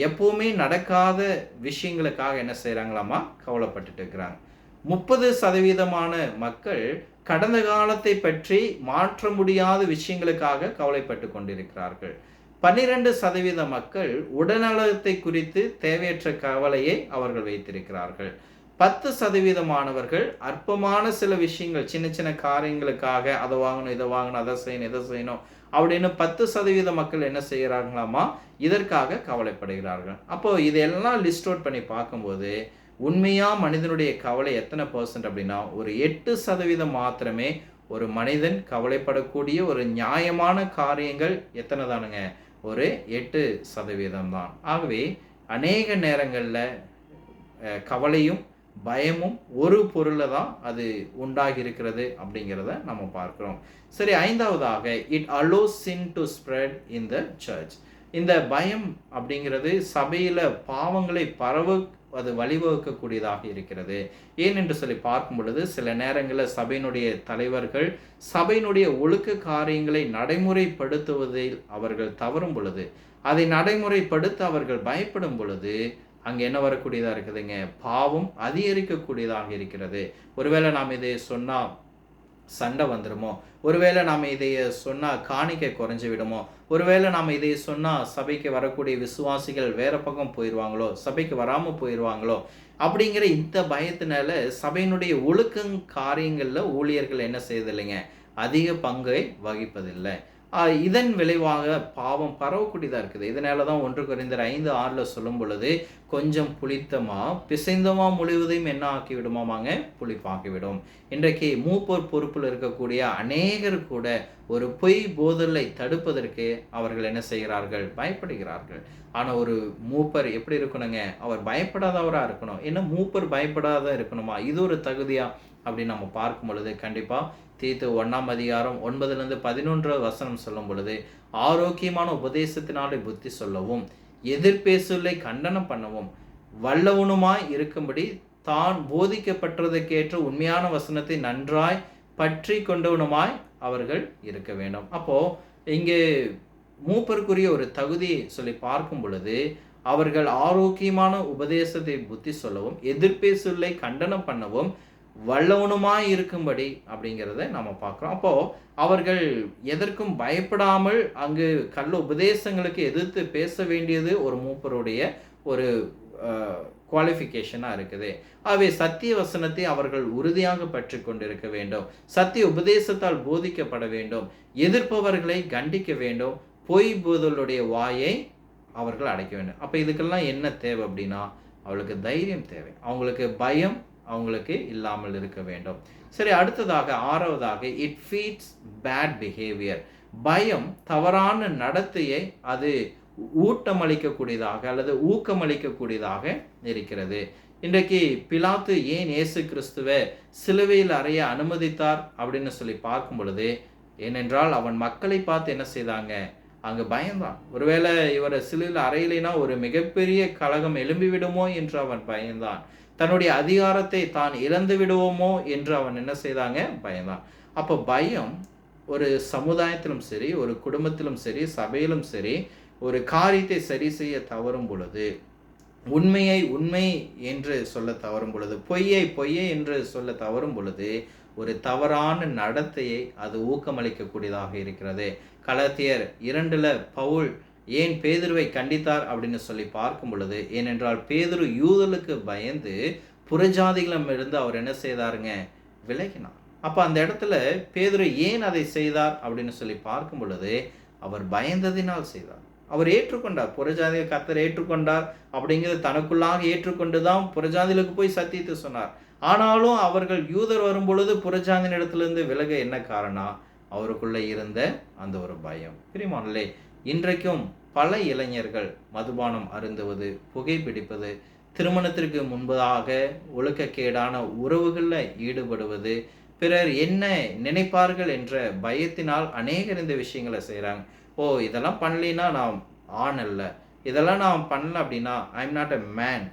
எப்போவுமே நடக்காத விஷயங்களுக்காக என்ன செய்கிறாங்களாமா, கவலைப்பட்டுட்டு இருக்கிறாங்க. 30% மக்கள் கடந்த காலத்தை பற்றி மாற்ற முடியாத விஷயங்களுக்காக கவலைப்பட்டு கொண்டிருக்கிறார்கள். 12% மக்கள் உடல்நலத்தை குறித்து தேவையற்ற கவலையை அவர்கள் வைத்திருக்கிறார்கள். 10% அற்பமான சில விஷயங்கள், சின்ன சின்ன காரியங்களுக்காக அதை வாங்கணும், இதை வாங்கணும், அதை செய்யணும், இதை செய்யணும் அப்படின்னு 10% மக்கள் என்ன செய்கிறாங்களாமா, இதற்காக கவலைப்படுகிறார்கள். அப்போ இதெல்லாம் லிஸ்ட் அவுட் பண்ணி பார்க்கும்போது உண்மையாக மனிதனுடைய கவலை எத்தனை % அப்படின்னா ஒரு 8% மாத்திரமே ஒரு மனிதன் கவலைப்படக்கூடிய ஒரு நியாயமான காரியங்கள் எத்தனை தானுங்க, ஒரு 8% தான். ஆகவே அநேக நேரங்களில் கவலையும் பயமும் ஒரு பொருளை தான் அது உண்டாகி இருக்கிறது அப்படிங்கிறத நம்ம பார்க்குறோம். சரி, 5வதாக it allows sin to spread in the church. இந்த பயம் அப்படிங்கிறது சபையில் பாவங்களை அது வழிவகுக்கக்கூடியதாக இருக்கிறது. ஏனென்று சொல்லி பார்க்கும் பொழுது சில நேரங்களில் சபையினுடைய தலைவர்கள் சபையினுடைய ஒழுக்க காரியங்களை நடைமுறைப்படுத்துவதில் அவர்கள் தவறும் பொழுது, அதை நடைமுறைப்படுத்த அவர்கள் பயப்படும் பொழுது அங்கே என்ன வரக்கூடியதாக இருக்குதுங்க, பாவம் அதிகரிக்கக்கூடியதாக இருக்கிறது. ஒருவேளை நாம் இதை சொன்னால் சண்டை வந்துடுமோ, ஒருவேளை நாம் இதை சொன்னால் காணிக்கை குறைஞ்சி விடுமோ, ஒருவேளை நாம் இதை சொன்னால் சபைக்கு வரக்கூடிய விசுவாசிகள் வேறு பக்கம் போயிடுவாங்களோ, சபைக்கு வராமல் போயிடுவாங்களோ அப்படிங்கிற இந்த பயத்தினால சபையினுடைய ஒழுக்க காரியங்களில் ஊழியர்கள் என்ன செய்யறதில்லைங்க, அதிக பங்கை வகிப்பதில்லை. இதன் விளைவாக பாவம் பரவக்கூடியதாக இருக்குது. இதனால தான் 1 கொரிந்தியர் 5:6 சொல்லும் பொழுது கொஞ்சம் புளித்தமா பிசைந்தமா முழுவதையும் என்ன ஆக்கி விடுமாமாங்க, புளிப்பாக்கிவிடும். இன்றைக்கு மூப்போர் பொறுப்பில் இருக்கக்கூடிய அநேகர் கூட ஒரு பொய் போதலை தடுப்பதற்கு அவர்கள் என்ன செய்கிறார்கள், பயப்படுகிறார்கள். ஆனால் ஒரு மூப்பர் எப்படி இருக்கணுங்க, அவர் பயப்படாதவராக இருக்கணும். ஏன்னா மூப்பர் பயப்படாத இருக்கணுமா, இது ஒரு தகுதியா அப்படின்னு நம்ம பார்க்கும் பொழுது கண்டிப்பாக தீத்து 1ஆம் அதிகாரம் 9-11 சொல்லும் பொழுது ஆரோக்கியமான உபதேசத்தினாலே புத்தி சொல்லவும் எதிர்பேசுலை கண்டனம் பண்ணவும் வல்லவனுமாய் இருக்கும்படி தான் போதிக்கப்பட்டதற்கேற்ற உண்மையான வசனத்தை நன்றாய் பற்றி கொண்டவனுமாய் அவர்கள் இருக்க வேண்டும். அப்போ இங்கே மூப்பருக்குரிய ஒரு தகுதி சொல்லி பார்க்கும் பொழுது அவர்கள் ஆரோக்கியமான உபதேசத்தை புத்தி சொல்லவும் எதிர்பேசுலை கண்டனம் பண்ணவும் வல்லவனுமாய் இருக்கும்படி அப்படிங்கிறத நம்ம பார்க்குறோம். அப்போது அவர்கள் எதற்கும் பயப்படாமல் அங்கு கள்ள உபதேசங்களுக்கு எதிர்த்து பேச வேண்டியது ஒரு மூப்பருடைய ஒரு குவாலிஃபிகேஷனாக இருக்குது. ஆகவே சத்திய வசனத்தை அவர்கள் உறுதியாக பற்றி கொண்டிருக்க வேண்டும். சத்திய உபதேசத்தால் போதிக்கப்பட வேண்டும். எதிர்ப்பவர்களை கண்டிக்க வேண்டும். பொய் போதலுடைய வாயை அவர்கள் அடைக்க வேண்டும். அப்போ இதுக்கெல்லாம் என்ன தேவை அப்படின்னா, அவளுக்கு தைரியம் தேவை. அவங்களுக்கு பயம் அவங்களுக்கு இல்லாமல் இருக்க வேண்டும். சரி, அடுத்ததாக 6வதாக இட் ஃபீட்ஸ் பேட் பிஹேவியர். பயம் தவறான நடத்தையை அது ஊட்டமளிக்கக்கூடியதாக அல்லது ஊக்கமளிக்கக்கூடியதாக இருக்கிறது. இன்றைக்கு பிலாத்து ஏன் இயேசு கிறிஸ்துவை சிலுவையில் அறைய அனுமதித்தார் அப்படின்னு சொல்லி பார்க்கும் பொழுது, ஏனென்றால் அவன் மக்களை பார்த்து என்ன செய்தாங்க, அங்கே பயந்தான். ஒருவேளை இவரை சிலுவையில் அறையிலேனா ஒரு மிகப்பெரிய கலகம் எழும்பிவிடுமோ என்று அவன் பயந்தான். தன்னுடைய அதிகாரத்தை தான் இழந்து விடுவோமோ என்று அவன் என்ன செய்தாங்க, பயந்தான். அப்போ பயம் ஒரு சமுதாயத்திலும் சரி, ஒரு குடும்பத்திலும் சரி, சபையிலும் சரி, ஒரு காரியத்தை சரி செய்ய தவறும் பொழுது, உண்மையை உண்மை என்று சொல்ல தவறும் பொழுது, பொய்யை பொய்யை என்று சொல்ல தவறும் பொழுது, ஒரு தவறான நடத்தையை அது ஊக்கமளிக்கக்கூடியதாக இருக்கிறது. கலாத்தியர் 2ல் பவுல் ஏன் பேதுருவை கண்டித்தார் அப்படின்னு சொல்லி பார்க்கும் பொழுது, ஏனென்றால் பேதுரு யூதர்களுக்கு பயந்து புறஜாதிகளிடமிருந்து அவர் என்ன செய்தாருங்க, விலகினார். அப்போ அந்த இடத்துல பேதுரு ஏன் அதை செய்தார் அப்படின்னு சொல்லி பார்க்கும் பொழுது, அவர் பயந்ததினால் செய்தார். அவர் ஏற்றுக்கொண்டார், புறஜாதியை கர்த்தர் ஏற்றுக்கொண்டார் அப்படிங்கிறது தனக்குள்ளாக ஏற்றுக்கொண்டு தான் புறஜாதிகளுக்கு போய் சத்தியத்தை சொன்னார். ஆனாலும் அவர்கள் யூதர் வரும் பொழுது புறஜாதியின் இடத்திலிருந்து விலக என்ன காரணம், அவருக்குள்ளே இருந்த அந்த ஒரு பயம். பிரியமானவர்களே, இன்றைக்கும் பல இளைஞர்கள் மதுபானம் அருந்துவது, புகைப்பிடிப்பது, திருமணத்திற்கு முன்பதாக ஒழுக்கக்கேடான உறவுகளில் ஈடுபடுவது, பிறர் என்ன நினைப்பார்கள் என்ற பயத்தினால் அநேகர் இந்த விஷயங்களை செய்கிறாங்க. இதெல்லாம் பண்ணலினா நான் ஆண் அல்ல, இதெல்லாம் நான் பண்ணல அப்படின்னா I am not a man,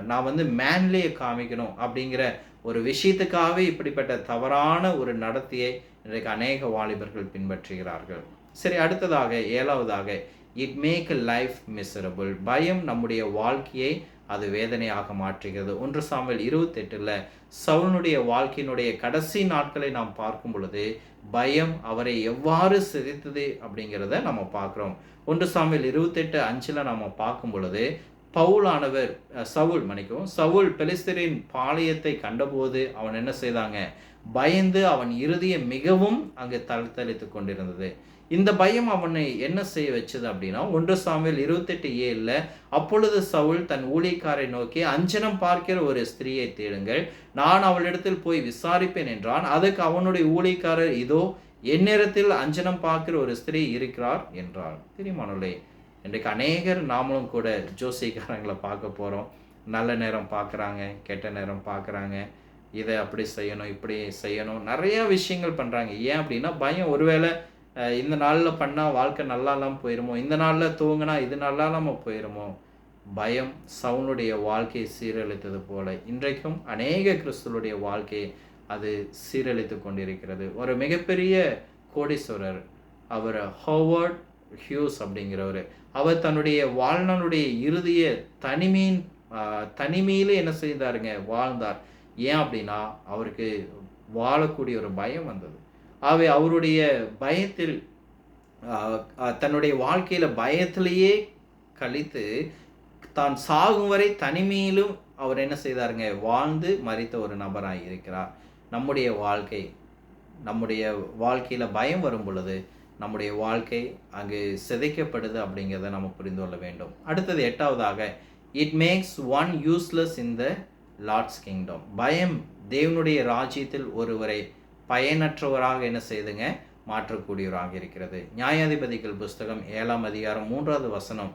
நான் வந்து மேன்லேயே காமிக்கணும் அப்படிங்கிற ஒரு விஷயத்துக்காகவே இப்படிப்பட்ட தவறான ஒரு நடத்தையை இன்றைக்கு அநேக வாலிபர்கள் பின்பற்றுகிறார்கள். சரி, அடுத்ததாக 7வதாக இட் மேக் லைஃப் மிசரபிள். பயம் நம்முடைய வாழ்க்கையை அது வேதனையாக மாற்றுகிறது. 1 சாமுவேல் 28ல் சவுலுடைய வாழ்க்கையினுடைய கடைசி நாட்களை நாம் பார்க்கும் பொழுது பயம் அவரை எவ்வாறு சிதைத்தது அப்படிங்கிறத நம்ம பார்க்குறோம். 1 சாமுவேல் 28:5 நம்ம பார்க்கும் பொழுது சவுல் பெலிஸ்தரின் பாளையத்தை கண்டபோது அவன் என்ன செய்தாங்க, பயந்து அவன் இருதயம் மிகவும் அங்கு தளத்தளித்து கொண்டிருந்தது. இந்த பயம் அவனை என்ன செய்ய வச்சது அப்படின்னா, 1 சாமுவேல் 28:7 அப்பொழுது சவுல் தன் ஊழியக்காரை நோக்கி, அஞ்சனம் பார்க்கிற ஒரு ஸ்திரீயை தேடுங்கள், நான் அவளிடத்தில் போய் விசாரிப்பேன் என்றான். அதுக்கு அவனுடைய ஊழியக்காரர், இதோ எந்நேரத்தில் அஞ்சனம் பார்க்கிற ஒரு ஸ்திரீ இருக்கிறார் என்றார். பிரியமானவர்களே, இன்றைக்கு அநேகர் நாமளும் கூட ஜோசிக்காரங்களை பார்க்க போகிறோம். நல்ல நேரம் பார்க்குறாங்க, கெட்ட நேரம் பார்க்குறாங்க, இதை அப்படி செய்யணும் இப்படி செய்யணும், நிறைய விஷயங்கள் பண்ணுறாங்க. ஏன் அப்படின்னா பயம். ஒருவேளை இந்த நாளில் பண்ணால் வாழ்க்கை நல்லா இல்லாமல் போயிடுமோ, இந்த நாளில் தூங்கினா இது நல்லா இல்லாமல் போயிடுமோ. பயம் சவுனுடைய வாழ்க்கையை சீரழித்தது போல இன்றைக்கும் அநேக கிறிஸ்துவனுடைய வாழ்க்கையை அது சீரழித்து கொண்டிருக்கிறது. ஒரு மிகப்பெரிய கோடீஸ்வரர் அவர் ஹோவர்ட் ஹியூஸ் அப்படிங்கிறவர், அவர் தன்னுடைய வாழ்நாளுடைய இறுதிய தனிமையிலே என்ன செய்தாருங்க, வாழ்ந்தார். ஏன் அப்படின்னா அவருக்கு வாழக்கூடிய ஒரு பயம் வந்தது. ஆகவே அவருடைய பயத்தில் தன்னுடைய வாழ்க்கையில் பயத்திலேயே கழித்து தான் சாகும் வரை தனிமையிலும் அவர் என்ன செய்தாருங்க, வாழ்ந்து மரித்த ஒரு நபராக இருக்கிறார். நம்முடைய வாழ்க்கையில் பயம் வரும் பொழுது நம்முடைய வாழ்க்கை அங்கு சிதைக்கப்படுது அப்படிங்கிறத நம்ம புரிந்து கொள்ள வேண்டும். அடுத்தது 8வதாக it makes one useless in the lord's kingdom. பயம் தேவனுடைய ராஜ்யத்தில் ஒருவரை பயனற்றவராக என்ன செய்துங்க, மாற்றக்கூடியவராக இருக்கிறது. நியாயாதிபதிகள் புஸ்தகம் 7ஆம் அதிகாரம் 3வது வசனம்,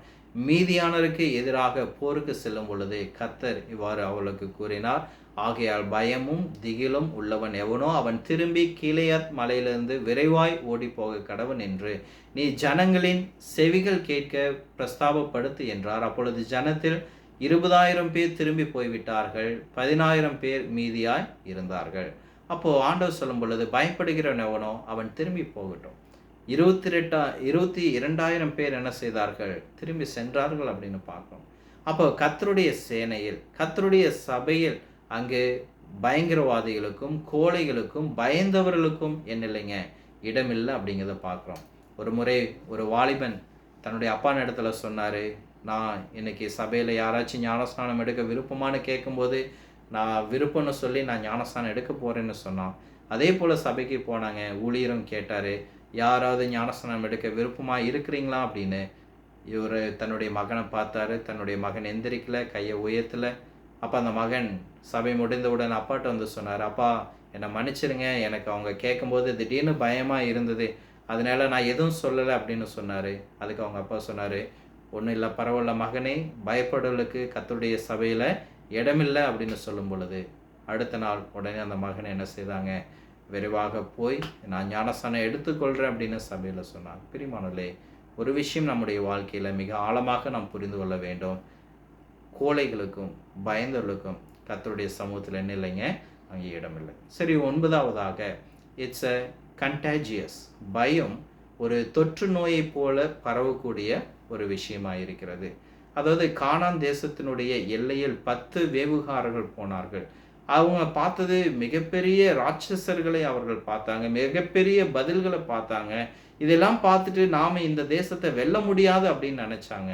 மீதியானருக்கு எதிராக போருக்கு செல்லும் பொழுது கர்த்தர் இவ்வாறு அவளுக்கு கூறினார், ஆகையால் பயமும் திகிலும் உள்ளவன் எவனோ அவன் திரும்பி கீலேயாத் மலையிலிருந்து விரைவாய் ஓடி போக கடவன் என்று நீ ஜனங்களின் செவிகள் கேட்க பிரஸ்தாபப்படுத்து என்றார். அப்பொழுது ஜனத்தில் 20,000 பேர் திரும்பி போய்விட்டார்கள், 10,000 பேர் மீதியாய் இருந்தார்கள். அப்போது ஆண்டவர் சொல்லும் பொழுது பயப்படுகிறவன் எவனோ அவன் திரும்பி போகட்டும். 22,000 பேர் என்ன செய்தார்கள், திரும்பி சென்றார்கள் அப்படின்னு பார்க்கணும். அப்போ கர்த்தருடைய சேனையில், கர்த்தருடைய சபையில் அங்கு பயங்கரவாதிகளுக்கும் கோழைகளுக்கும் பயந்தவர்களுக்கும் என்ன இல்லைங்க இடமில்லை அப்படிங்கிறத பார்க்குறோம். ஒரு முறை ஒரு வாலிபன் தன்னுடைய அப்பா இடத்துல சொன்னார், நான் இன்னைக்கு சபையில் யாராச்சும் ஞானஸ்நானம் எடுக்க விருப்பமானு கேட்கும்போது நான் விருப்பம்னு சொல்லி நான் ஞானஸ்நானம் எடுக்க போகிறேன்னு சொன்னான். அதே போல் சபைக்கு போனாங்க. ஊழியரும் கேட்டார், யாராவது ஞானஸ்நானம் எடுக்க விருப்பமாக இருக்கிறீங்களா அப்படின்னு. இவர் தன்னுடைய மகனை பார்த்தாரு. தன்னுடைய மகன் எந்திரிக்கல, கையை உயர்த்தலை. அப்போ அந்த மகன் சபை முடிந்தவுடன் அப்பாட்ட வந்து சொன்னார், அப்பா என்னை மன்னிச்சிருங்க, எனக்கு அவங்க கேட்கும்போது திடீர்னு பயமாக இருந்தது, அதனால நான் எதுவும் சொல்லலை அப்படின்னு சொன்னார். அதுக்கு அவங்க அப்பா சொன்னார், ஒன்றும் இல்லை, பரவாயில்ல மகனே, பயப்படுவர்களுக்கு கர்த்தருடைய சபையில் இடமில்லை அப்படின்னு சொல்லும் பொழுது அடுத்த நாள் உடனே அந்த மகனை என்ன செய்தாங்க, விரைவாக போய் நான் ஞானஸ்நானம் எடுத்துக்கொள்கிறேன் அப்படின்னு சபையில் சொன்னாங்க. பிரியமானவர்களே, ஒரு விஷயம் நம்முடைய வாழ்க்கையில் மிக ஆழமாக நாம் புரிந்து கொள்ள வேண்டும். கோழைகளுக்கும் பயந்தவர்களுக்கும் கர்த்தருடைய சமூகத்தில் என்ன இல்லைங்க, அங்கே இடமில்லை. சரி, 9வதாக இட்ஸ் அ கண்டாஜியஸ். பயம் ஒரு தொற்று நோயை போல பரவக்கூடிய ஒரு விஷயமாக இருக்கிறது. அதாவது கானான் தேசத்தினுடைய எல்லையில் 10 வேவுகாரர்கள் போனார்கள். அவங்க பார்த்தது மிகப்பெரிய ராட்சசர்களை அவர்கள் பார்த்தாங்க, மிகப்பெரிய பதில்களை பார்த்தாங்க. இதெல்லாம் பார்த்துட்டு நாம் இந்த தேசத்தை வெல்ல முடியாது அப்படின்னு நினச்சாங்க.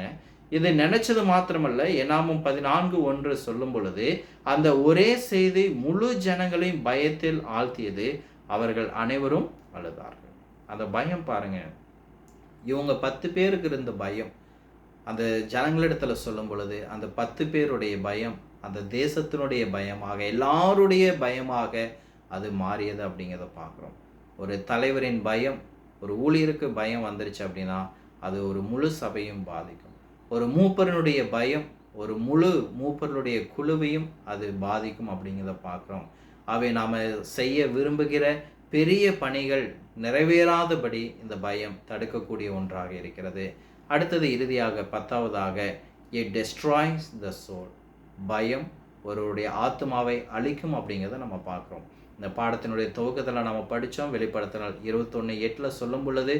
இதை நினைச்சது மாத்திரமல்ல, என்னாகும் 14:1 சொல்லும் பொழுது அந்த ஒரே செய்தி முழு ஜனங்களையும் பயத்தில் ஆழ்த்தியது. அவர்கள் அனைவரும் அழுதார்கள். அந்த பயம் பாருங்க, இவங்க 10 பேருக்கு இருந்த பயம் அந்த ஜனங்களிடத்துல சொல்லும் பொழுது அந்த 10 பேருடைய பயம் அந்த தேசத்தினுடைய பயமாக, எல்லாருடைய பயமாக அது மாறியது அப்படிங்கிறத பார்க்குறோம். ஒரு தலைவரின் பயம், ஒரு ஊழியருக்கு பயம் வந்துருச்சு அப்படின்னா அது ஒரு முழு சபையும் பாதிக்கும். ஒரு மூப்பரனுடைய பயம் ஒரு முழு மூப்பர்களுடைய குழுவையும் அது பாதிக்கும் அப்படிங்கிறத பார்க்குறோம். அவை நாம் செய்ய விரும்புகிற பெரிய பணிகள் நிறைவேறாதபடி இந்த பயம் தடுக்கக்கூடிய ஒன்றாக இருக்கிறது. அடுத்தது இறுதியாக 10வதாக இட் டெஸ்ட்ராய்ஸ் த சோல். பயம் ஒருவருடைய ஆத்மாவை அழிக்கும் அப்படிங்கிறத நம்ம பார்க்குறோம். இந்த பாடத்தினுடைய துவக்கத்தில் நம்ம படித்தோம். வெளிப்படுத்தினால் 21:8 சொல்லும் பொழுது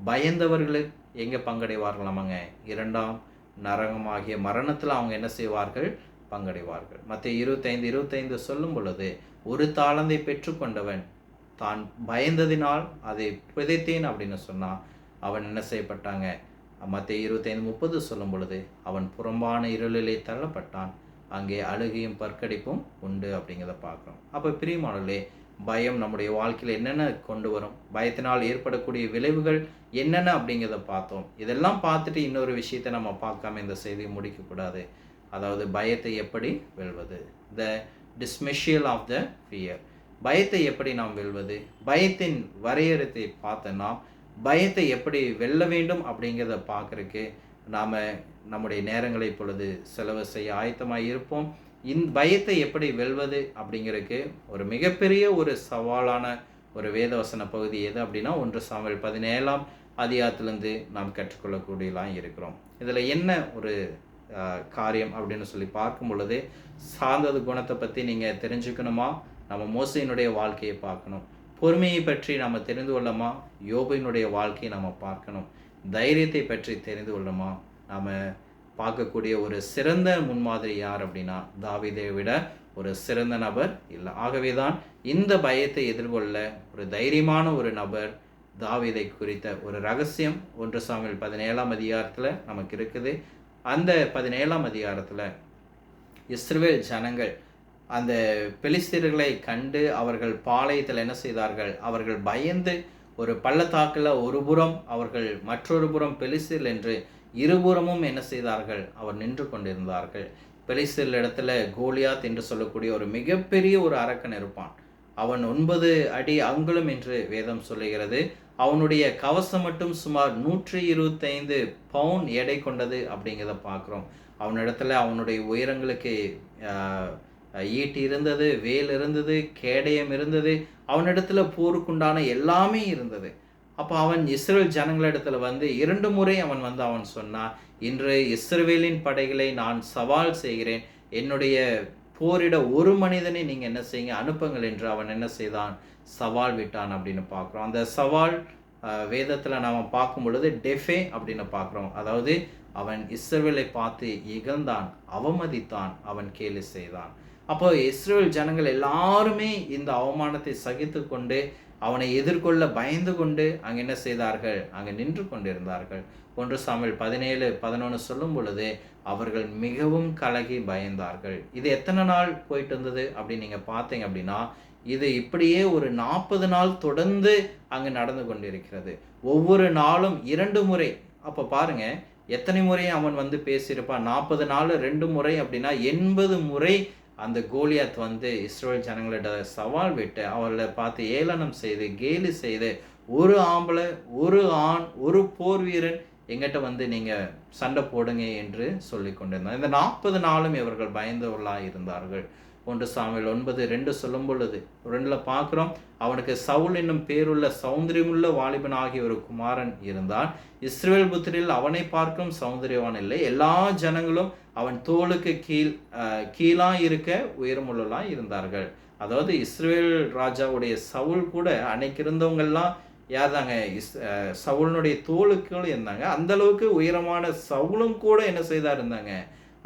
பயந்தவர்களுக்கு எங்கே பங்கடைவார்களாமாங்க, 2ஆம் நரகமாகிய மரணத்தில் அவங்க என்ன செய்வார்கள், பங்கடைவார்கள். மத்தேயு 25:25 சொல்லும் பொழுது ஒரு தாளந்தை பெற்றுக்கொண்டவன் தான் பயந்ததினால் அதை புதைத்தேன் அப்படின்னு சொன்னான். அவன் என்ன செய்யப்பட்டாங்க, மத்தேயு 25:30 சொல்லும் பொழுது அவன் புறம்பான இருளிலே தள்ளப்பட்டான், அங்கே அழுகையும் பற்கடிப்பும் உண்டு அப்படிங்கிறத பார்க்குறோம். அப்போ பிரியமானவர்களே, பயம் நம்முடைய வாழ்க்கையில் என்னென்ன கொண்டு வரும், பயத்தினால் ஏற்படக்கூடிய விளைவுகள் என்னென்ன அப்படிங்கிறத பார்த்தோம். இதெல்லாம் பார்த்துட்டு இன்னொரு விஷயத்தை நம்ம பார்க்காம இந்த செய்தியை முடிக்கக்கூடாது. அதாவது பயத்தை எப்படி வெல்வது, த டிஸ்மிஷியல் ஆஃப் த ஃபியர். பயத்தை எப்படி நாம் வெல்வது, பயத்தின் வரையறத்தை பார்த்தோன்னா பயத்தை எப்படி வெல்ல வேண்டும் அப்படிங்கிறத பார்க்குறதுக்கு நாம் நம்முடைய நேரங்களை இப்பொழுது செலவு செய்ய ஆயத்தமாக இருப்போம். பயத்தை எப்படி வெல்வது அப்படிங்கிறதுக்கு ஒரு மிகப்பெரிய ஒரு சவாலான ஒரு வேதவசன பகுதி எது அப்படின்னா 1 சாமுவேல் 17ஆம் அதிகாரத்திலிருந்து நாம் கற்றுக்கொள்ளக்கூடியலாம் இருக்கிறோம். இதில் என்ன ஒரு காரியம் அப்படின்னு சொல்லி பார்க்கும் பொழுது, சார்ந்தது குணத்தை பற்றி நீங்கள் தெரிஞ்சுக்கணுமா, நம்ம மோசையினுடைய வாழ்க்கையை பார்க்கணும். பொறுமையை பற்றி நம்ம தெரிந்து கொள்ளமா, யோபினுடைய வாழ்க்கையை நம்ம பார்க்கணும். தைரியத்தை பற்றி தெரிந்து கொள்ளமா, நாம் பார்க்கக்கூடிய ஒரு சிறந்த முன்மாதிரி யார் அப்படின்னா தாவீதை விட ஒரு சிறந்த நபர் இல்லை. ஆகவே தான் இந்த பயத்தை எதிர்கொள்ள ஒரு தைரியமான ஒரு நபர் தாவீதை குறித்த ஒரு ரகசியம் 1 சாமுவேல் 17ஆம் அதிகாரத்தில் நமக்கு இருக்குது. அந்த 17ஆம் அதிகாரத்தில் இஸ்ரவேல் ஜனங்கள் அந்த பெலிஸ்தீர்களை கண்டு அவர்கள் பாளையத்தில் என்ன செய்தார்கள், அவர்கள் பயந்து ஒரு பள்ளத்தாக்கில் ஒரு புறம் அவர்கள் மற்றொரு புறம் பெலிஸ்தீர் என்று இருபுறமும் என்ன செய்தார்கள், அவர் நின்று கொண்டிருந்தார்கள். பெலிஸ்தீர் இடத்துல கோலியாத் என்று சொல்லக்கூடிய ஒரு மிகப்பெரிய ஒரு அரக்கன் இருப்பான். அவன் 9 அடி அங்குலம் என்று வேதம் சொல்லுகிறது. அவனுடைய கவசம் மட்டும் சுமார் 125 பவுன் எடை கொண்டது அப்படிங்கிறத பார்க்குறோம். அவனிடத்துல அவனுடைய உயரங்களுக்கு ஈட்டி இருந்தது, வேல் இருந்தது, கேடயம் இருந்தது, அவனிடத்துல போருக்குண்டான எல்லாமே இருந்தது. அப்போ அவன் இஸ்ரவேல் ஜனங்களிடத்துல வந்து 2 முறை அவன் சொன்னான், இன்று இஸ்ரவேலின் படைகளை நான் சவால் செய்கிறேன், என்னுடைய போரிட ஒரு மனிதனை நீங்கள் என்ன செய்யுங்க, அனுப்புங்கள் என்று அவன் என்ன செய்தான், சவால் விட்டான் அப்படின்னு பார்க்குறோம். அந்த சவால் வேதத்தில் நாம் பார்க்கும் பொழுது டெஃபே அப்படின்னு பார்க்குறோம். அதாவது அவன் இஸ்ரவேலை பார்த்து இகழ்ந்தான், அவமதித்தான், அவன் கேலி செய்தான். அப்போ இஸ்ரவேல் ஜனங்கள் எல்லாருமே இந்த அவமானத்தை சகித்து கொண்டு அவனை எதிர்கொள்ள பயந்து கொண்டு அங்கே என்ன செய்தார்கள்? அங்கே நின்று கொண்டிருந்தார்கள். 1 சாமுவேல் 17:11 சொல்லும் பொழுது அவர்கள் மிகவும் கலகி பயந்தார்கள். இது எத்தனை நாள் போயிட்டு இருந்தது அப்படின்னு நீங்கள் பார்த்தீங்க அப்படின்னா, இது இப்படியே ஒரு 40 நாள் தொடர்ந்து அங்கு நடந்து கொண்டிருக்கிறது. ஒவ்வொரு நாளும் 2 முறை. அப்போ பாருங்க, எத்தனை முறை அவன் வந்து பேசியிருப்பான்? 40 நாள் 2 முறை அப்படின்னா 80 முறை அந்த கோலியாத் வந்து இஸ்ரவேல் ஜனங்களிட சவால் விட்டு அவர்களை பார்த்து ஏளனம் செய்து கேலி செய்து, ஒரு ஆம்பளை, ஒரு ஆண், ஒரு போர் வீரன் எங்கிட்ட வந்து நீங்கள் சண்டை போடுங்க என்று சொல்லி கொண்டிருந்தார். இந்த 40 நாளும் இவர்கள் பயந்தவர்களாக இருந்தார்கள். 1 சாமுவேல் 9:2 சொல்லும் பொழுது 2ல் பார்க்குறோம், அவனுக்கு சவுல் என்னும் பேருள்ள சௌந்தரியமுள்ள வாலிபன் ஆகிய ஒரு குமாரன் இருந்தான். இஸ்ரவேல் புத்திரில் அவனை பார்க்கும் சௌந்தரியவான் இல்லை. எல்லா ஜனங்களும் அவன் தோளுக்கு கீழா இருக்க உயரமுள்ளலாம் இருந்தார்கள். அதாவது இஸ்ரவேல் ராஜாவுடைய சவுல் கூட அன்னைக்கு இருந்தவங்கெல்லாம் யார்தாங்க? சவுலனுடைய தோளுக்குள் இருந்தாங்க. அந்த அளவுக்கு உயரமான சவுலும் கூட என்ன செய்தா இருந்தாங்க?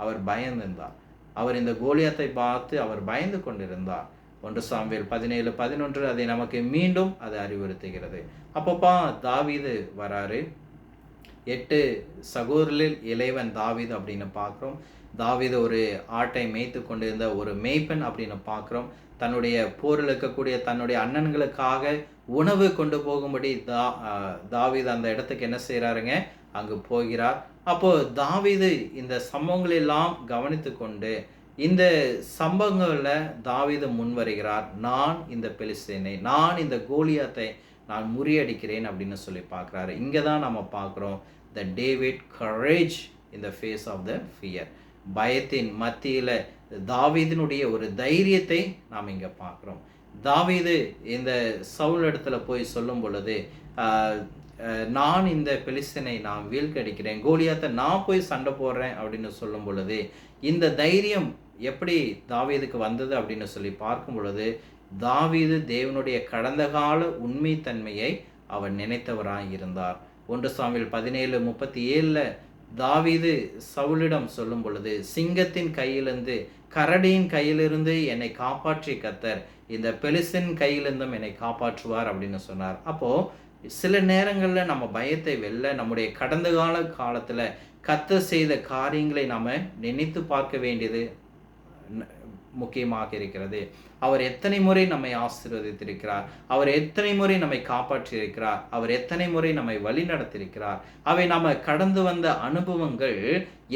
அவர் பயந்திருந்தார். அவர் இந்த கோலியாத்தை பார்த்து அவர் பயந்து கொண்டிருந்தார். 1 சாமுவேல் 17:11 அதை நமக்கு மீண்டும் அது அறிவுறுத்துகிறது. அப்பப்பா தாவீது வராரு. 8 சகோதரரில் இளையவன் தாவீது அப்படின்னு பார்க்குறோம். தாவீது ஒரு ஆட்டை மேய்த்து கொண்டிருந்த ஒரு மேய்ப்பன் அப்படின்னு பார்க்குறோம். தன்னுடைய போரில் இருக்கக்கூடிய தன்னுடைய அண்ணன்களுக்காக உணவு கொண்டு போகும்படி தாவீது அந்த இடத்துக்கு என்ன செய்கிறாருங்க? அங்கு போகிறார். அப்போ தாவீது இந்த சம்பவங்கள் எல்லாம் கவனித்து கொண்டு இந்த சம்பவங்களில் தாவீது முன் வருகிறார். நான் இந்த பெலிஸ்தீனை, நான் இந்த கோலியாத்தை நான் முறியடிக்கிறேன் அப்படின்னு சொல்லி பார்க்குறாரு. இங்கே தான் நம்ம பார்க்குறோம் the David courage in the face of the fear. பயத்தின் மத்தியில் தாவீதினுடைய ஒரு தைரியத்தை நாம் இங்கே பார்க்குறோம். தாவீது இந்த சவுல் இடத்துல போய் சொல்லும் பொழுது, நான் இந்த பெலிஸ்தீனை நான் வீழ்கடிக்கிறேன், கோலியாத்தை நான் போய் சண்டை போடுறேன் அப்படின்னு சொல்லும் பொழுது, இந்த தைரியம் எப்படி தாவீதுக்கு வந்தது அப்படின்னு சொல்லி பார்க்கும் பொழுது, தாவீது தேவனுடைய கடந்த கால உண்மைத்தன்மையை அவர் நினைத்தவராய் இருந்தார். 1 சாமுவேல் 17:37 தாவீது சவுலிடம் சொல்லும் பொழுது, சிங்கத்தின் கையிலிருந்து, கரடியின் கையிலிருந்து என்னை காப்பாற்றி கர்த்தர் இந்த பெலிஸ்தீன் கையிலிருந்தும் என்னை காப்பாற்றுவார் அப்படின்னு சொன்னார். அப்போ சில நேரங்களில் நம்ம பயத்தை வெல்ல நம்முடைய கடந்த காலத்தில் கர்த்தர் செய்த காரியங்களை நாம் நினைத்து பார்க்க வேண்டியது முக்கியமாக இருக்கிறது. அவர் எத்தனை முறை நம்மை ஆசீர்வதித்திருக்கிறார், அவர் எத்தனை முறை நம்மை காப்பாற்றியிருக்கிறார், அவர் எத்தனை முறை நம்மை வழி நடத்தியிருக்கிறார். அவை நாம் கடந்து வந்த அனுபவங்கள்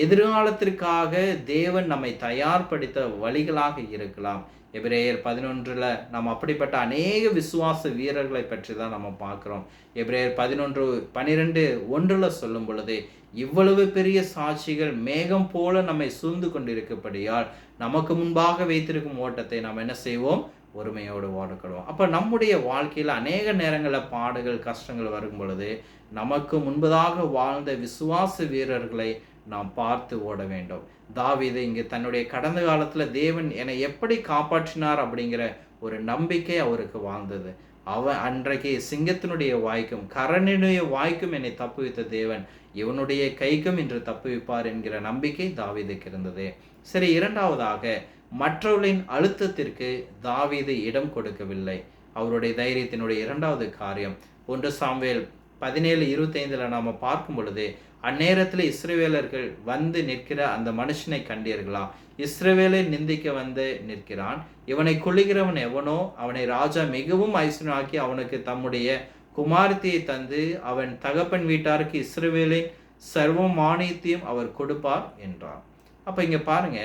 எதிர்காலத்திற்காக தேவன் நம்மை தயார்படுத்த வழிகளாக இருக்கலாம். எபிரேயர் 11 நாம் அப்படிப்பட்ட அநேக விசுவாச வீரர்களை பற்றி தான் நம்ம பார்க்குறோம். எபிரேயர் 11:12 சொல்லும் பொழுது, இவ்வளவு பெரிய சாட்சிகள் மேகம் போல நம்மை சூழ்ந்து கொண்டிருக்கப்படியால் நமக்கு முன்பாக வைத்திருக்கும் ஓட்டத்தை நாம் என்ன செய்வோம்? ஒருமையோடு ஓடக்கணும். அப்போ நம்முடைய வாழ்க்கையில் அநேக நேரங்களில் பாடுகள் கஷ்டங்கள் வரும் பொழுது நமக்கு முன்பதாக வாழ்ந்த விசுவாச வீரர்களை நாம் பார்த்து ஓட வேண்டும். தாவீது இங்கே தன்னுடைய கடந்த காலத்தில் தேவன் என்னை எப்படி காப்பாற்றினார் அப்படிங்கிற ஒரு நம்பிக்கை அவருக்கு வாழ்ந்தது. அவன் அன்றைக்கு சிங்கத்தினுடைய வாய்க்கும் கரணினுடைய வாய்க்கும் என்னை தப்புவித்த தேவன் இவனுடைய கைக்கும் இன்று தப்புவிப்பார் என்கிற நம்பிக்கை தாவீதுக்கு இருந்தது. சரி, இரண்டாவதாக மற்றவர்களின் அழுத்தத்திற்கு தாவீது இடம் கொடுக்கவில்லை. அவருடைய தைரியத்தினுடைய இரண்டாவது காரியம் 1 சாமுவேல் 17:25 நாம் பார்க்கும் பொழுது, அந்நேரத்தில் இஸ்ரவேலர்கள் வந்து நிற்கிற அந்த மனுஷனை கண்டீர்களா? இஸ்ரவேலை நிந்திக்க வந்து நிற்கிறான். இவனை கொள்ளுகிறவன் எவனோ அவனை ராஜா மிகவும் ஐஸ்வர்யமாக்கி அவனுக்கு தம்முடைய குமாரத்தியை தந்து அவன் தகப்பன் வீட்டாருக்கு இஸ்ரவேலின் சர்வ மானியத்தையும் அவர் கொடுப்பார் என்றார். அப்போ இங்கே பாருங்க,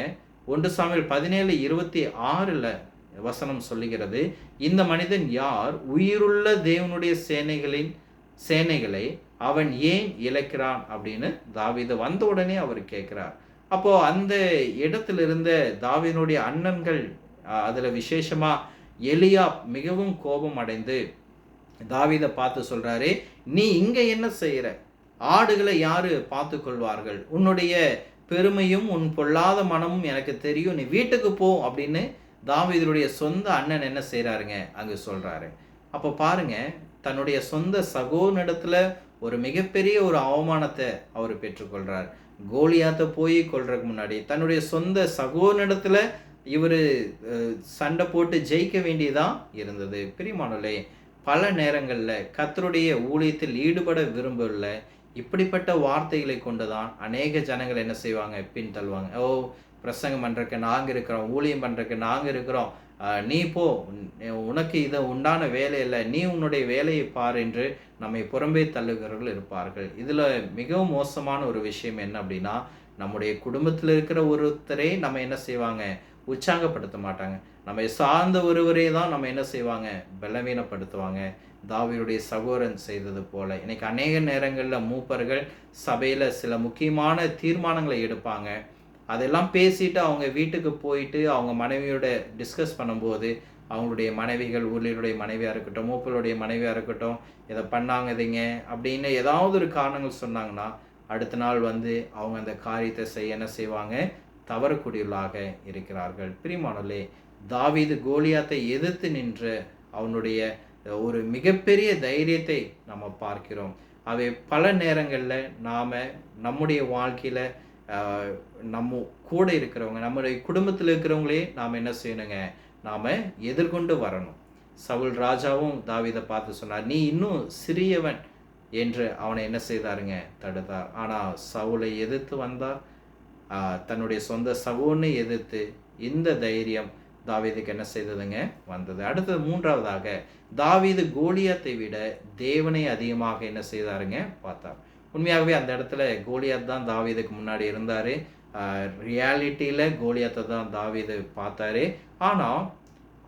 1 சாமுவேல் 17:26 வசனம் சொல்லுகிறது, இந்த மனிதன் யார்? உயிருள்ள தேவனுடைய சேனைகளை அவன் ஏன் இழக்கிறான் அப்படின்னு தாவீது வந்த உடனே அவர் கேட்கிறார். அப்போ அந்த இடத்துல இருந்த தாவீதுடைய அண்ணன்கள், அதுல விசேஷமா எலியா மிகவும் கோபம் அடைந்து தாவீதை பார்த்து சொல்றாரு, நீ இங்க என்ன செய்யற? ஆடுகளை யாரு பார்த்து கொள்வார்கள்? உன்னுடைய பெருமையும் உன் பொல்லாத மனமும் எனக்கு தெரியும், நீ வீட்டுக்கு போ அப்படின்னு தாவீதுடைய சொந்த அண்ணன் என்ன செய்யறாருங்க அங்கு சொல்றாரு. அப்போ பாருங்க, தன்னுடைய சொந்த சகோதரனிடத்துல ஒரு மிகப்பெரிய ஒரு அவமானத்தை அவர் பெற்றுக்கொள்றார். கோலியாத்தை போய் கொள்றதுக்கு முன்னாடி தன்னுடைய சொந்த சகோதரனிடத்துல இவர் சண்டை போட்டு ஜெயிக்க வேண்டியதான் இருந்தது. பிரியமானவர்களே, பல நேரங்களில் கர்த்தருடைய ஊழியத்தில் ஈடுபட விரும்பல, இப்படிப்பட்ட வார்த்தைகளை கொண்டு தான் அநேக ஜனங்கள் என்ன செய்வாங்க, பின்தள்ளுவாங்க. ஓ, பிரசங்கம் பண்ணுறக்கு நாங்கள் இருக்கிறோம், ஊழியம் பண்ணுறக்கு நாங்கள் இருக்கிறோம், நீ போ, உனக்கு இதை உண்டான வேலை இல்லை, நீ உன்னுடைய வேலையை பார் என்று நம்மை புறம்பே தள்ளுகிறவர்கள் இருப்பார்கள். இதில் மிகவும் மோசமான ஒரு விஷயம் என்ன அப்படின்னா, நம்முடைய குடும்பத்தில் இருக்கிற ஒருத்தரே நம்ம என்ன செய்வாங்க, உற்சாகப்படுத்த மாட்டாங்க. நம்மை சார்ந்த ஒருவரே தான் நம்ம என்ன செய்வாங்க, பலவீனப்படுத்துவாங்க. தாவீதுடைய சகோதரன் செய்தது போல இன்னைக்கு அநேக நேரங்களில் மூப்பர்கள் சபையில் சில முக்கியமான தீர்மானங்களை எடுப்பாங்க. அதெல்லாம் பேசிட்டு அவங்க வீட்டுக்கு போயிட்டு அவங்க மனைவியோட டிஸ்கஸ் பண்ணும்போது, அவங்களுடைய மனைவிகள், ஊழியருடைய மனைவியாக இருக்கட்டும், மூப்பருடைய மனைவியாக இருக்கட்டும், இதை பண்ணாங்கதிங்க அப்படின்னு ஏதாவது ஒரு காரணங்கள் சொன்னாங்கன்னா, அடுத்த நாள் அவங்க அந்த காரியத்தை செய்ய என்ன செய்வாங்க, தவறக்கூடியவர்களாக இருக்கிறார்கள். பிரியமானவர்களே, தாவீது கோலியாத்தை எதிர்த்து நின்ற அவனுடைய ஒரு மிகப்பெரிய தைரியத்தை நம்ம பார்க்கிறோம். அவை பல நேரங்களில் நாம் நம்முடைய வாழ்க்கையில் நம்ம கூட இருக்கிறவங்க, நம்முடைய குடும்பத்தில் இருக்கிறவங்களே நாம் என்ன செய்யணுங்க, நாம் எதிர்கொண்டு வரணும். சவுல் ராஜாவும் தாவீதை பார்த்து சொன்னார், நீ இன்னும் சிறியவன் என்று அவனை என்ன செய்தாருங்க, தடுத்தார். ஆனால் சவுலை எதிர்த்து வந்தார், தன்னுடைய சொந்த சகோதரனை எதிர்த்து. இந்த தைரியம் தாவீதுக்கு என்ன செய்ததுங்க, வந்தது. அடுத்தது மூன்றாவதாக, தாவீது கோலியாத்தை விட தேவனை அதிகமாக என்ன செய்தாருங்க, பார்த்தார். உண்மையாகவே அந்த இடத்துல கோலியாத் தான் தாவீதுக்கு முன்னாடி இருந்தார். ரியாலிட்டியில் கோலியாத்தை தான் தாவீது பார்த்தாரு. ஆனால்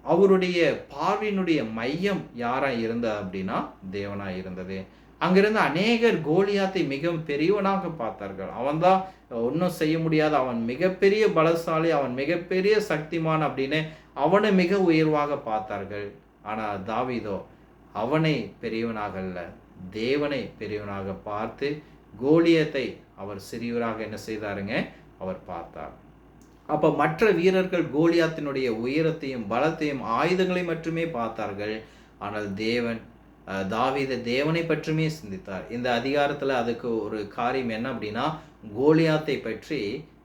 அவருடைய பார்வையினுடைய மையம் யாராக இருந்தது அப்படின்னா தேவனாக இருந்தது. அங்கிருந்து அநேகர் கோலியாத்தை மிகவும் பெரியவனாக பார்த்தார்கள். அவன்தான் ஒன்றும் செய்ய முடியாத, அவன் மிகப்பெரிய பலசாலி, அவன் மிகப்பெரிய சக்திமான் அப்படின்னு அவனை மிக உயர்வாக பார்த்தார்கள். ஆனால் தாவீதோ அவனை பெரியவனாக அல்ல, தேவனை பெரியவனாக பார்த்து கோலியத்தை அவர் சிறியவராக என்ன செய்தாருங்க, அவர் பார்த்தார். அப்போ மற்ற வீரர்கள் கோலியாத்தினுடைய உயரத்தையும் பலத்தையும் ஆயுதங்களையும் மட்டுமே பார்த்தார்கள். ஆனால் தாவீது தேவனை பற்றுமே சிந்தித்தார். இந்த அதிகாரத்தில் அதுக்கு ஒரு காரியம் என்ன அப்படின்னா, கோலியாத்தை பற்றி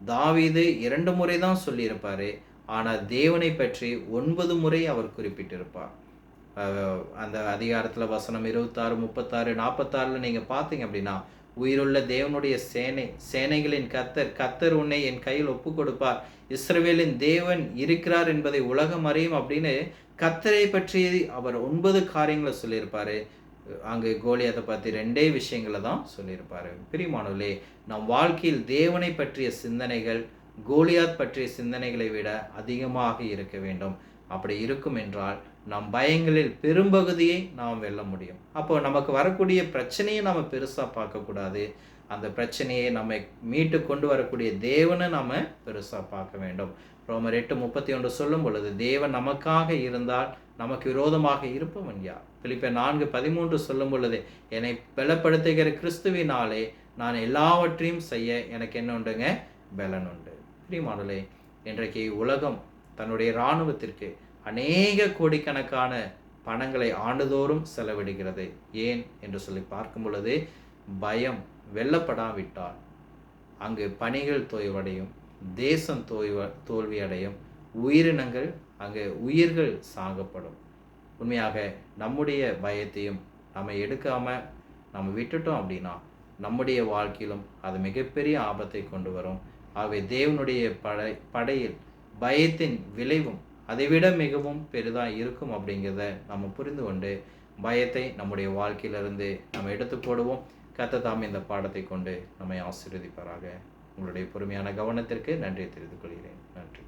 தாவீது 2 முறை தான் சொல்லியிருப்பார். ஆனால் தேவனை பற்றி 9 முறை அவர் குறிப்பிட்டிருப்பார். அந்த அதிகாரத்தில் வசனம் 26, 36, 46 நீங்கள் பார்த்தீங்க அப்படின்னா, உயிருள்ள தேவனுடைய சேனைகளின் கர்த்தர் உன்னை என் கையில் ஒப்பு கொடுப்பார், இஸ்ரவேலின் தேவன் இருக்கிறார் என்பதை உலகம் அறியும் அப்படின்னு கர்த்தரை பற்றி அவர் 9 காரியங்களை சொல்லியிருப்பார். அங்கே கோலியாத்தை பற்றி 2 விஷயங்களை தான் சொல்லியிருப்பார். பிரியமானவர்களே, நம் வாழ்க்கையில் தேவனை பற்றிய சிந்தனைகள் கோலியாத் பற்றிய சிந்தனைகளை விட அதிகமாக இருக்க வேண்டும். அப்படி இருக்கும் என்றால் நம் பயங்களில் பெரும்பகுதியை நாம் வெல்ல முடியும். அப்போ நமக்கு வரக்கூடிய பிரச்சனையை நம்ம பெருசாக பார்க்கக்கூடாது. அந்த பிரச்சனையை நம்மை மீட்டு கொண்டு வரக்கூடிய தேவனை நம்ம பெருசாக பார்க்க வேண்டும். ரோமர் 8:31 சொல்லும் பொழுது, தேவன் நமக்காக இருந்தால் நமக்கு விரோதமாக இருப்பவன் யார்? பிலிப்பியர் 4:13 சொல்லும் பொழுது, என்னை பலப்படுத்துகிற கிறிஸ்துவினாலே நான் எல்லாவற்றையும் செய்ய எனக்கு என்ன உண்டுங்க, பலன் உண்டு. பிரியமானவர்களே, இன்றைக்கு உலகம் தன்னுடைய இராணுவத்திற்கு அநேக கோடிக்கணக்கான பணங்களை ஆண்டுதோறும் செலவிடுகிறது. ஏன் என்று சொல்லி பார்க்கும் பொழுது, பயம் வெல்லப்படாவிட்டால் அங்கு பணிகள் தோய்வடையும், தேசம் தோல்வி அடையும், உயிரினங்கள் அங்கு உயிர்கள் சாகப்படும். உண்மையாக நம்முடைய பயத்தையும் நம்ம எடுக்காமல் நம்ம விட்டுட்டோம் அப்படின்னா நம்முடைய வாழ்க்கையிலும் அது மிகப்பெரிய ஆபத்தை கொண்டு வரும். ஆகவே தேவனுடைய படையில் பயத்தின் விளைவும் அதைவிட மிகவும் பெரிதாக இருக்கும் அப்படிங்கிறத நம்ம புரிந்து கொண்டு பயத்தை நம்முடைய வாழ்க்கையிலிருந்து நம்ம எடுத்து போடுவோம். கர்த்தர் தாமே இந்த பாடத்தை கொண்டு நம்மை ஆசீர்வதிப்பாராக. உங்களுடைய பொறுமையான கவனத்திற்கு நன்றி தெரிவித்துக் கொள்கிறேன். நன்றி.